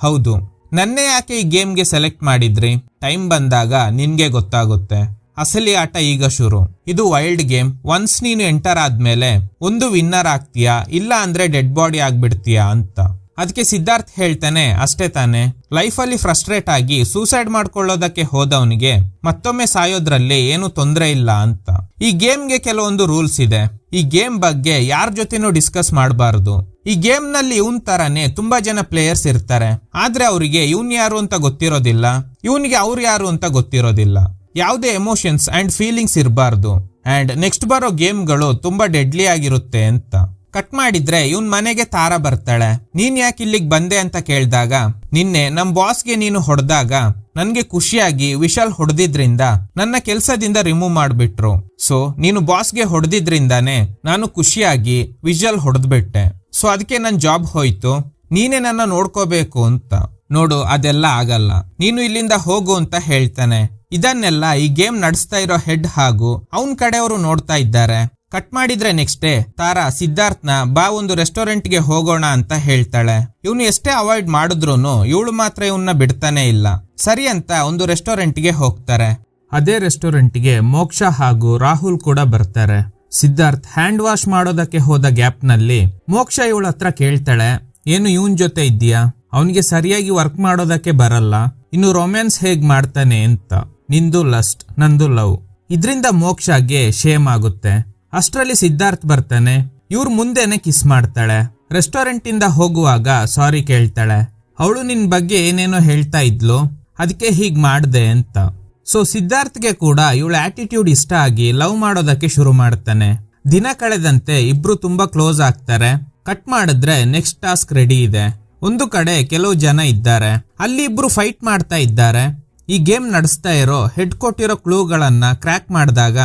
ಹೌದು, ನನ್ನೇ ಯಾಕೆ ಈ ಗೇಮ್ಗೆ ಸೆಲೆಕ್ಟ್ ಮಾಡಿದ್ರಿ? ಟೈಮ್ ಬಂದಾಗ ನಿನ್ಗೆ ಗೊತ್ತಾಗುತ್ತೆ. ಅಸಲಿ ಆಟ ಈಗ ಶುರು. ಇದು ವೈಲ್ಡ್ ಗೇಮ್. ಒನ್ಸ್ ನೀನು ಎಂಟರ್ ಆದ್ಮೇಲೆ ಒಂದು ವಿನ್ನರ್ ಆಗ್ತೀಯಾ, ಇಲ್ಲ ಅಂದ್ರೆ ಡೆಡ್ ಬಾಡಿ ಆಗ್ಬಿಡ್ತೀಯಾ ಅಂತ. ಅದಕ್ಕೆ ಸಿದ್ಧಾರ್ಥ್ ಹೇಳ್ತಾನೆ, ಅಷ್ಟೇ ತಾನೆ, ಲೈಫಲ್ಲಿ ಫ್ರಸ್ಟ್ರೇಟ್ ಆಗಿ ಸೂಸೈಡ್ ಮಾಡ್ಕೊಳ್ಳೋದಕ್ಕೆ ಹೋದವನಿಗೆ ಮತ್ತೊಮ್ಮೆ ಸಾಯೋದ್ರಲ್ಲಿ ಏನು ತೊಂದರೆ ಇಲ್ಲ ಅಂತ. ಈ ಗೇಮ್ಗೆ ಕೆಲವೊಂದು ರೂಲ್ಸ್ ಇದೆ. ಈ ಗೇಮ್ ಬಗ್ಗೆ ಯಾರ ಜೊತೆನೂ ಡಿಸ್ಕಸ್ ಮಾಡಬಾರ್ದು. ಈ ಗೇಮ್ ನಲ್ಲಿ ಇವನ್ ತರಾನೇ ತುಂಬಾ ಜನ ಪ್ಲೇಯರ್ಸ್ ಇರ್ತಾರೆ. ಆದ್ರೆ ಅವರಿಗೆ ಇವನ್ ಯಾರು ಅಂತ ಗೊತ್ತಿರೋದಿಲ್ಲ, ಇವನಿಗೆ ಅವ್ರು ಯಾರು ಅಂತ ಗೊತ್ತಿರೋದಿಲ್ಲ. ಯಾವುದೇ ಎಮೋಷನ್ಸ್ ಅಂಡ್ ಫೀಲಿಂಗ್ಸ್ ಇರಬಾರ್ದು. ಅಂಡ್ ನೆಕ್ಸ್ಟ್ ಬರೋ ಗೇಮ್ಗಳು ತುಂಬಾ ಡೆಡ್ಲಿ ಆಗಿರುತ್ತೆ ಅಂತ. ಕಟ್ ಮಾಡಿದ್ರೆ ಇವನ್ ಮನೆಗೆ ತಾರ ಬರ್ತಾಳೆ. ನೀನ್ ಯಾಕೆ ಇಲ್ಲಿಗೆ ಬಂದೆ ಅಂತ ಕೇಳಿದಾಗ, ನಿನ್ನೆ ನಮ್ ಬಾಸ್ಗೆ ನೀನು ಹೊಡೆದಾಗ ನನ್ಗೆ ಖುಷಿಯಾಗಿ ವಿಶಾಲ್ ಹೊಡೆದಿದ್ರಿಂದ ನನ್ನ ಕೆಲ್ಸದಿಂದ ರಿಮೂವ್ ಮಾಡ್ಬಿಟ್ರು. ಸೊ ನೀನು ಬಾಸ್ಗೆ ಹೊಡೆದಿದ್ರಿಂದಾನೆ ನಾನು ಖುಷಿಯಾಗಿ ವಿಶಾಲ್ ಹೊಡೆದ್ಬಿಟ್ಟೆ. ಸೊ ಅದಕ್ಕೆ ನನ್ನ ಜಾಬ್ ಹೋಯ್ತು, ನೀನೇ ನನ್ನ ನೋಡ್ಕೋಬೇಕು ಅಂತ. ನೋಡು ಅದೆಲ್ಲ ಆಗಲ್ಲ, ನೀನು ಇಲ್ಲಿಂದ ಹೋಗು ಅಂತ ಹೇಳ್ತಾನೆ. ಇದನ್ನೆಲ್ಲ ಈ ಗೇಮ್ ನಡೆಸ್ತಾ ಇರೋ ಹೆಡ್ ಹಾಗೂ ಅವನ್ ಕಡೆಯವರು ನೋಡ್ತಾ ಇದ್ದಾರೆ. ಕಟ್ ಮಾಡಿದ್ರೆ ನೆಕ್ಸ್ಟ್ ಡೇ ತಾರಾ ಸಿದ್ಧಾರ್ಥ್ನ ಬಾ ಒಂದು ರೆಸ್ಟೋರೆಂಟ್ಗೆ ಹೋಗೋಣ ಅಂತ ಹೇಳ್ತಾಳೆ. ಇವನು ಎಷ್ಟೇ ಅವಾಯ್ಡ್ ಮಾಡಿದ್ರೂನು ಇವಳು ಮಾತ್ರ ಇವನ್ನ ಬಿಡ್ತಾನೆ ಇಲ್ಲ. ಸರಿ ಅಂತ ಒಂದು ರೆಸ್ಟೋರೆಂಟ್ಗೆ ಹೋಗ್ತಾರೆ. ಅದೇ ರೆಸ್ಟೋರೆಂಟ್ಗೆ ಮೋಕ್ಷ ಹಾಗೂ ರಾಹುಲ್ ಕೂಡ ಬರ್ತಾರೆ. ಸಿದ್ಧಾರ್ಥ್ ಹ್ಯಾಂಡ್ ವಾಶ್ ಮಾಡೋದಕ್ಕೆ ಹೋದ ಗ್ಯಾಪ್ ನಲ್ಲಿ ಮೋಕ್ಷ ಇವಳ ಹತ್ರ ಕೇಳ್ತಾಳೆ, ಏನು ಇವನ್ ಜೊತೆ ಇದ್ದೀಯಾ, ಅವನಿಗೆ ಸರಿಯಾಗಿ ವರ್ಕ್ ಮಾಡೋದಕ್ಕೆ ಬರಲ್ಲ, ಇನ್ನು ರೊಮ್ಯಾನ್ಸ್ ಹೇಗ್ ಮಾಡ್ತಾನೆ ಅಂತ. ನಿಂದು ಲಸ್ಟ್ ನಂದು ಲವ್. ಇದ್ರಿಂದ ಮೋಕ್ಷಗೆ ಶೇಮ್ ಆಗುತ್ತೆ. ಅಷ್ಟರಲ್ಲಿ ಸಿದ್ಧಾರ್ಥ್ ಬರ್ತಾನೆ. ಇವ್ರ ಮುಂದೆನೆ ಕಿಸ್ ಮಾಡ್ತಾಳೆ. ರೆಸ್ಟೋರೆಂಟ್ ಇಂದ ಹೋಗುವಾಗ ಸಾರಿ ಕೇಳ್ತಾಳೆ. ಅವಳು ನಿನ್ ಬಗ್ಗೆ ಏನೇನೋ ಹೇಳ್ತಾ ಇದ್ಲು, ಅದಕ್ಕೆ ಹೀಗ್ ಮಾಡ್ದೆ ಅಂತ. ಸೊ ಸಿದ್ಧಾರ್ಥ್ಗೆ ಕೂಡ ಇವಳ ಆಟಿಟ್ಯೂಡ್ ಇಷ್ಟ ಆಗಿ ಲವ್ ಮಾಡೋದಕ್ಕೆ ಶುರು ಮಾಡ್ತಾನೆ. ದಿನ ಕಳೆದಂತೆ ಇಬ್ರು ತುಂಬಾ ಕ್ಲೋಸ್ ಆಗ್ತಾರೆ. ಕಟ್ ಮಾಡಿದ್ರೆ ನೆಕ್ಸ್ಟ್ ಟಾಸ್ಕ್ ರೆಡಿ ಇದೆ. ಒಂದು ಕಡೆ ಕೆಲವು ಜನ ಇದ್ದಾರೆ, ಅಲ್ಲಿ ಇಬ್ರು ಫೈಟ್ ಮಾಡ್ತಾ ಇದ್ದಾರೆ. ಈ ಗೇಮ್ ನಡೆಸ್ತಾ ಇರೋ ಹೆಡ್ ಕೊಟ್ಟಿರೋ ಕ್ಲೂಗಳನ್ನ ಕ್ರ್ಯಾಕ್ ಮಾಡಿದಾಗ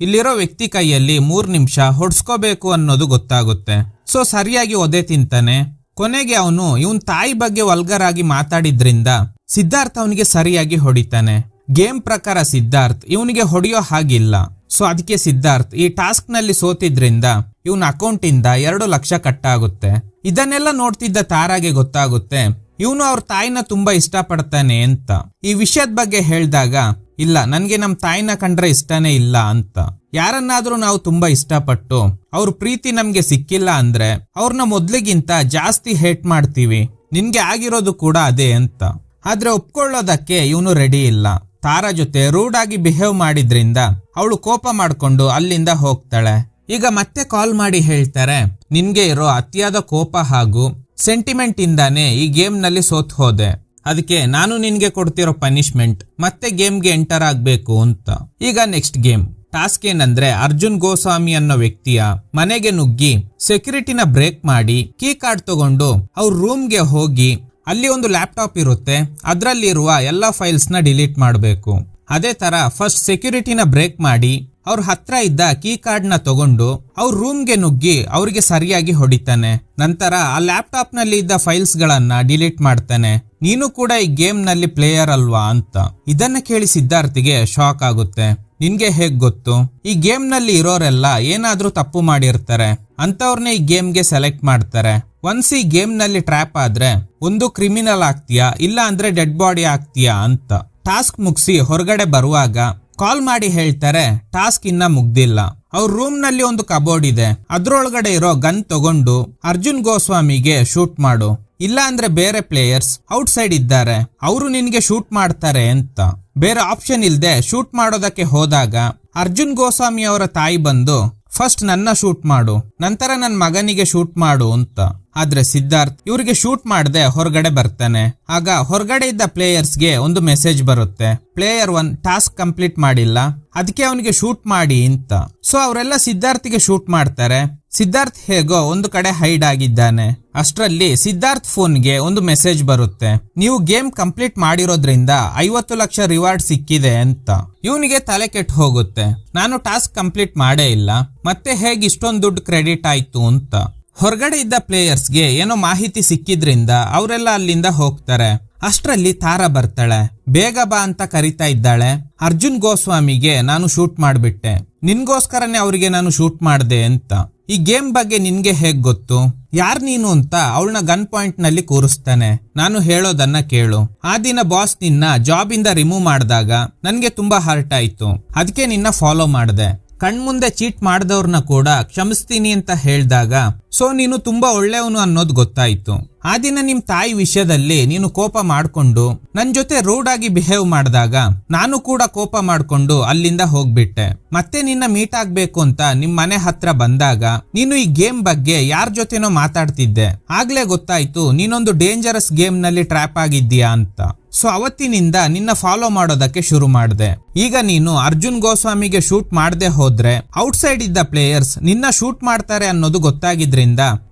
ಇಲ್ಲಿರೋ ವ್ಯಕ್ತಿ ಕೈಯಲ್ಲಿ 3 ನಿಮಿಷ ಹೊಡ್ಸ್ಕೋಬೇಕು ಅನ್ನೋದು ಗೊತ್ತಾಗುತ್ತೆ. ಸೊ ಸರಿಯಾಗಿ ಒದೆ ತಿಂತಾನೆ. ಕೊನೆಗೆ ಅವನು ಇವನ್ ತಾಯಿ ಬಗ್ಗೆ ವಲ್ಗರ್ ಆಗಿ ಮಾತಾಡಿದ್ರಿಂದ ಸಿದ್ಧಾರ್ಥ್ ಅವನಿಗೆ ಸರಿಯಾಗಿ ಹೊಡಿತಾನೆ. ಗೇಮ್ ಪ್ರಕಾರ ಸಿದ್ಧಾರ್ಥ್ ಇವನಿಗೆ ಹೊಡೆಯೋ ಹಾಗಿಲ್ಲ. ಸೊ ಅದಕ್ಕೆ ಸಿದ್ಧಾರ್ಥ್ ಈ ಟಾಸ್ಕ್ ನಲ್ಲಿ ಸೋತಿದ್ರಿಂದ ಇವನ ಅಕೌಂಟ್ ಇಂದ 2 ಲಕ್ಷ ಕಟ್ ಆಗುತ್ತೆ. ಇದನ್ನೆಲ್ಲ ನೋಡ್ತಿದ್ದ ತಾರಾಗೆ ಗೊತ್ತಾಗುತ್ತೆ ಇವನು ಅವ್ರ ತಾಯಿನ ತುಂಬಾ ಇಷ್ಟ ಪಡ್ತಾನೆ ಅಂತ. ಈ ವಿಷಯದ ಬಗ್ಗೆ ಹೇಳಿದಾಗ, ಇಲ್ಲ ನನ್ಗೆ ನಮ್ ತಾಯಿನ ಕಂಡ್ರೆ ಇಷ್ಟನೇ ಇಲ್ಲ ಅಂತ. ಯಾರನ್ನಾದ್ರೂ ನಾವು ತುಂಬಾ ಇಷ್ಟಪಟ್ಟು ಅವ್ರ ಪ್ರೀತಿ ನಮ್ಗೆ ಸಿಕ್ಕಿಲ್ಲ ಅಂದ್ರೆ ಅವ್ರನ್ನ ಮೊದ್ಲಿಗಿಂತ ಜಾಸ್ತಿ ಹೇಟ್ ಮಾಡ್ತೀವಿ. ನಿನ್ಗೆ ಆಗಿರೋದು ಕೂಡ ಅದೇ ಅಂತ. ಆದ್ರೆ ಒಪ್ಕೊಳ್ಳೋದಕ್ಕೆ ಇವನು ರೆಡಿ ಇಲ್ಲ. ತಾರಾ ಜೊತೆ ರೂಡ್ ಆಗಿ ಬಿಹೇವ್ ಮಾಡಿದ್ರಿಂದ ಅವಳು ಕೋಪ ಮಾಡ್ಕೊಂಡು ಅಲ್ಲಿಂದ ಹೋಗ್ತಾಳೆ. ಈಗ ಮತ್ತೆ ಕಾಲ್ ಮಾಡಿ ಹೇಳ್ತಾರೆ, ನಿನ್ಗೆ ಇರೋ ಅತಿಯಾದ ಕೋಪ ಹಾಗೂ ಸೆಂಟಿಮೆಂಟ್ ಇಂದಾನೆ ಈ ಗೇಮ್ ನಲ್ಲಿ ಸೋತ್ ಹೋದೆ. ಅದಕ್ಕೆ ನಾನು ನಿನ್ಗೆ ಕೊಡ್ತಿರೋ ಪನಿಷ್ಮೆಂಟ್ ಮತ್ತೆ ಗೇಮ್ಗೆ ಎಂಟರ್ ಆಗ್ಬೇಕು ಅಂತ. ಈಗ ನೆಕ್ಸ್ಟ್ ಗೇಮ್ ಟಾಸ್ಕ್ ಏನಂದ್ರೆ ಅರ್ಜುನ್ ಗೋಸ್ವಾಮಿ ಅನ್ನೋ ವ್ಯಕ್ತಿಯ ಮನೆಗೆ ನುಗ್ಗಿ ಸೆಕ್ಯೂರಿಟಿನ ಬ್ರೇಕ್ ಮಾಡಿ ಕೀ ಕಾರ್ಡ್ ತಗೊಂಡು ಅವ್ರ ರೂಮ್ಗೆ ಹೋಗಿ ಅಲ್ಲಿ ಒಂದು ಲ್ಯಾಪ್ಟಾಪ್ ಇರುತ್ತೆ, ಅದ್ರಲ್ಲಿರುವ ಎಲ್ಲಾ ಫೈಲ್ಸ್ ನ ಡಿಲೀಟ್ ಮಾಡಬೇಕು. ಅದೇ ತರ ಫಸ್ಟ್ ಸೆಕ್ಯೂರಿಟಿನ ಬ್ರೇಕ್ ಮಾಡಿ ಅವ್ರ ಹತ್ರ ಇದ್ದ ಕೀ ಕಾರ್ಡ್ ನ ತಗೊಂಡು ಅವ್ರ ರೂಮ್ಗೆ ನುಗ್ಗಿ ಅವ್ರಿಗೆ ಸರಿಯಾಗಿ ಹೊಡಿತಾನೆ. ನಂತರ ಆ ಲ್ಯಾಪ್ಟಾಪ್ ನಲ್ಲಿ ಇದ್ದ ಫೈಲ್ಸ್ ಗಳನ್ನ ಡಿಲೀಟ್ ಮಾಡ್ತಾನೆ. ನೀನು ಕೂಡ ಈ ಗೇಮ್ ನಲ್ಲಿ ಪ್ಲೇಯರ್ ಅಲ್ವಾ ಅಂತ. ಇದನ್ನ ಕೇಳಿ ಸಿದ್ಧಾರ್ಥಿಗೆ ಶಾಕ್ ಆಗುತ್ತೆ. ನಿನ್ಗೆ ಹೇಗ್ ಗೊತ್ತು? ಈ ಗೇಮ್ ನಲ್ಲಿ ಇರೋರೆಲ್ಲ ಏನಾದ್ರೂ ತಪ್ಪು ಮಾಡಿರ್ತಾರೆ, ಅಂತವ್ರನ್ನೇ ಈ ಗೇಮ್ಗೆ ಸೆಲೆಕ್ಟ್ ಮಾಡ್ತಾರೆ. ಒನ್ಸ್ ಈ ಗೇಮ್ ನಲ್ಲಿ ಟ್ರ್ಯಾಪ್ ಆದ್ರೆ ಒಂದು ಕ್ರಿಮಿನಲ್ ಆಗ್ತೀಯಾ, ಇಲ್ಲ ಅಂದ್ರೆ ಡೆಡ್ ಬಾಡಿ ಆಗ್ತೀಯಾ ಅಂತ. ಟಾಸ್ಕ್ ಮುಗಿಸಿ ಹೊರಗಡೆ ಬರುವಾಗ ಕಾಲ್ ಮಾಡಿ ಹೇಳ್ತಾರೆ ಟಾಸ್ಕ್ ಇನ್ನ ಮುಗ್ದಿಲ್ಲ. ಅವ್ರ ರೂಮ್ ನಲ್ಲಿ ಒಂದು ಕಬೋರ್ಡ್ ಇದೆ, ಅದ್ರೊಳಗಡೆ ಇರೋ ಗನ್ ತಗೊಂಡು ಅರ್ಜುನ್ ಗೋಸ್ವಾಮಿಗೆ ಶೂಟ್ ಮಾಡು, ಇಲ್ಲ ಅಂದ್ರೆ ಬೇರೆ ಪ್ಲೇಯರ್ಸ್ ಔಟ್ ಸೈಡ್ ಇದ್ದಾರೆ, ಅವರು ನಿನ್ಗೆ ಶೂಟ್ ಮಾಡ್ತಾರೆ ಅಂತ. ಬೇರೆ ಆಪ್ಷನ್ ಇಲ್ದೆ ಶೂಟ್ ಮಾಡೋದಕ್ಕೆ ಹೋದಾಗ ಅರ್ಜುನ್ ಗೋಸ್ವಾಮಿ ಅವರ ತಾಯಿ ಬಂದು ಫಸ್ಟ್ ನನ್ನ ಶೂಟ್ ಮಾಡು, ನಂತರ ನನ್ನ ಮಗನಿಗೆ ಶೂಟ್ ಮಾಡು ಅಂತ. ಆದ್ರೆ ಸಿದ್ಧಾರ್ಥ್ ಇವ್ರಿಗೆ ಶೂಟ್ ಮಾಡದೆ ಹೊರಗಡೆ ಬರ್ತಾನೆ. ಆಗ ಹೊರಗಡೆ ಇದ್ದ ಪ್ಲೇಯರ್ಸ್ಗೆ ಒಂದು ಮೆಸೇಜ್ ಬರುತ್ತೆ, ಪ್ಲೇಯರ್ 1 ಟಾಸ್ಕ್ ಕಂಪ್ಲೀಟ್ ಮಾಡಿಲ್ಲ, ಅದಕ್ಕೆ ಅವನಿಗೆ ಶೂಟ್ ಮಾಡಿ ಅಂತ. ಸೊ ಅವರೆಲ್ಲ ಸಿದ್ಧಾರ್ಥಿಗೆ ಶೂಟ್ ಮಾಡ್ತಾರೆ. ಸಿದ್ಧಾರ್ಥ್ ಹೇಗೋ ಒಂದು ಕಡೆ ಹೈಡ್ ಆಗಿದ್ದಾನೆ. ಅಷ್ಟರಲ್ಲಿ ಸಿದ್ಧಾರ್ಥ್ ಫೋನ್ಗೆ ಒಂದು ಮೆಸೇಜ್ ಬರುತ್ತೆ, ನೀವು ಗೇಮ್ ಕಂಪ್ಲೀಟ್ ಮಾಡಿರೋದ್ರಿಂದ 50 ಲಕ್ಷ ರಿವಾರ್ಡ್ ಸಿಕ್ಕಿದೆ ಅಂತ. ಇವನಿಗೆ ತಲೆ ಕೆಟ್ಟು ಹೋಗುತ್ತೆ, ನಾನು ಟಾಸ್ಕ್ ಕಂಪ್ಲೀಟ್ ಮಾಡೇ ಇಲ್ಲ, ಮತ್ತೆ ಹೇಗೆ ಇಷ್ಟೊಂದು ದುಡ್ಡು ಕ್ರೆಡಿಟ್ ಆಯ್ತು ಅಂತ. ಹೊರಗಡೆ ಇದ್ದ ಪ್ಲೇಯರ್ಸ್ಗೆ ಏನೋ ಮಾಹಿತಿ ಸಿಕ್ಕಿದ್ರಿಂದ ಅವರೆಲ್ಲ ಅಲ್ಲಿಂದ ಹೋಗ್ತಾರೆ. ಅಷ್ಟರಲ್ಲಿ ತಾರಾ ಬರ್ತಾಳೆ. ಬೇಗ ಬಾ ಅಂತ ಕರಿತಾ ಇದ್ದಾಳೆ. ಅರ್ಜುನ್ ಗೋಸ್ವಾಮಿಗೆ ನಾನು ಶೂಟ್ ಮಾಡ್ಬಿಟ್ಟೆ, ನಿನ್ಗೋಸ್ಕರನೇ ಅವರಿಗೆ ನಾನು ಶೂಟ್ ಮಾಡ್ದೆ ಅಂತ. ಈ ಗೇಮ್ ಬಗ್ಗೆ ನಿನ್ಗೆ ಹೇಗ್ ಗೊತ್ತು, ಯಾರ್ ನೀನು ಅಂತ ಅವಳನ್ನ ಗನ್ ಪಾಯಿಂಟ್ ನಲ್ಲಿ ಕೂರಿಸ್ತಾನೆ. ನಾನು ಹೇಳೋದನ್ನ ಕೇಳು, ಆ ದಿನ ಬಾಸ್ ನಿನ್ನ ಜಾಬ್ ಇಂದ ರಿಮೂವ್ ಮಾಡಿದಾಗ ನನ್ಗೆ ತುಂಬಾ ಹರ್ಟ್ ಆಯ್ತು, ಅದಕ್ಕೆ ನಿನ್ನ ಫಾಲೋ ಮಾಡ್ದೆ. ಕಣ್ಮುಂದೆ ಚೀಟ್ ಮಾಡಿದವ್ರನ್ನ ಕೂಡ ಕ್ಷಮಿಸ್ತೀನಿ ಅಂತ ಹೇಳಿದಾಗ ಸೊ ನೀನು ತುಂಬಾ ಒಳ್ಳೆಯವನು ಅನ್ನೋದು ಗೊತ್ತಾಯ್ತು. ಆ ದಿನ ನಿಮ್ ತಾಯಿ ವಿಷಯದಲ್ಲಿ ನೀನು ಕೋಪ ಮಾಡ್ಕೊಂಡು ನನ್ ಜೊತೆ ರೂಡ್ ಆಗಿ ಬಿಹೇವ್ ಮಾಡಿದಾಗ ನಾನು ಕೂಡ ಕೋಪ ಮಾಡ್ಕೊಂಡು ಅಲ್ಲಿಂದ ಹೋಗ್ಬಿಟ್ಟೆ. ಮತ್ತೆ ನಿನ್ನ ಮೀಟ್ ಆಗ್ಬೇಕು ಅಂತ ನಿಮ್ ಮನೆ ಹತ್ರ ಬಂದಾಗ ನೀನು ಈ ಗೇಮ್ ಬಗ್ಗೆ ಯಾರ ಜೊತೆನೋ ಮಾತಾಡ್ತಿದ್ದೆ. ಆಗ್ಲೇ ಗೊತ್ತಾಯ್ತು ನೀನೊಂದು ಡೇಂಜರಸ್ ಗೇಮ್ ನಲ್ಲಿ ಟ್ರ್ಯಾಪ್ ಆಗಿದ್ದೀಯಾ ಅಂತ. ಸೊ ಅವತ್ತಿನಿಂದ ನಿನ್ನ ಫಾಲೋ ಮಾಡೋದಕ್ಕೆ ಶುರು ಮಾಡಿದೆ. ಈಗ ನೀನು ಅರ್ಜುನ್ ಗೋಸ್ವಾಮಿಗೆ ಶೂಟ್ ಮಾಡದೆ ಹೋದ್ರೆ ಔಟ್ ಸೈಡ್ ಇದ್ದ ಪ್ಲೇಯರ್ಸ್ ನಿನ್ನ ಶೂಟ್ ಮಾಡ್ತಾರೆ ಅನ್ನೋದು ಗೊತ್ತಾಗಿದ್ರಿಂದ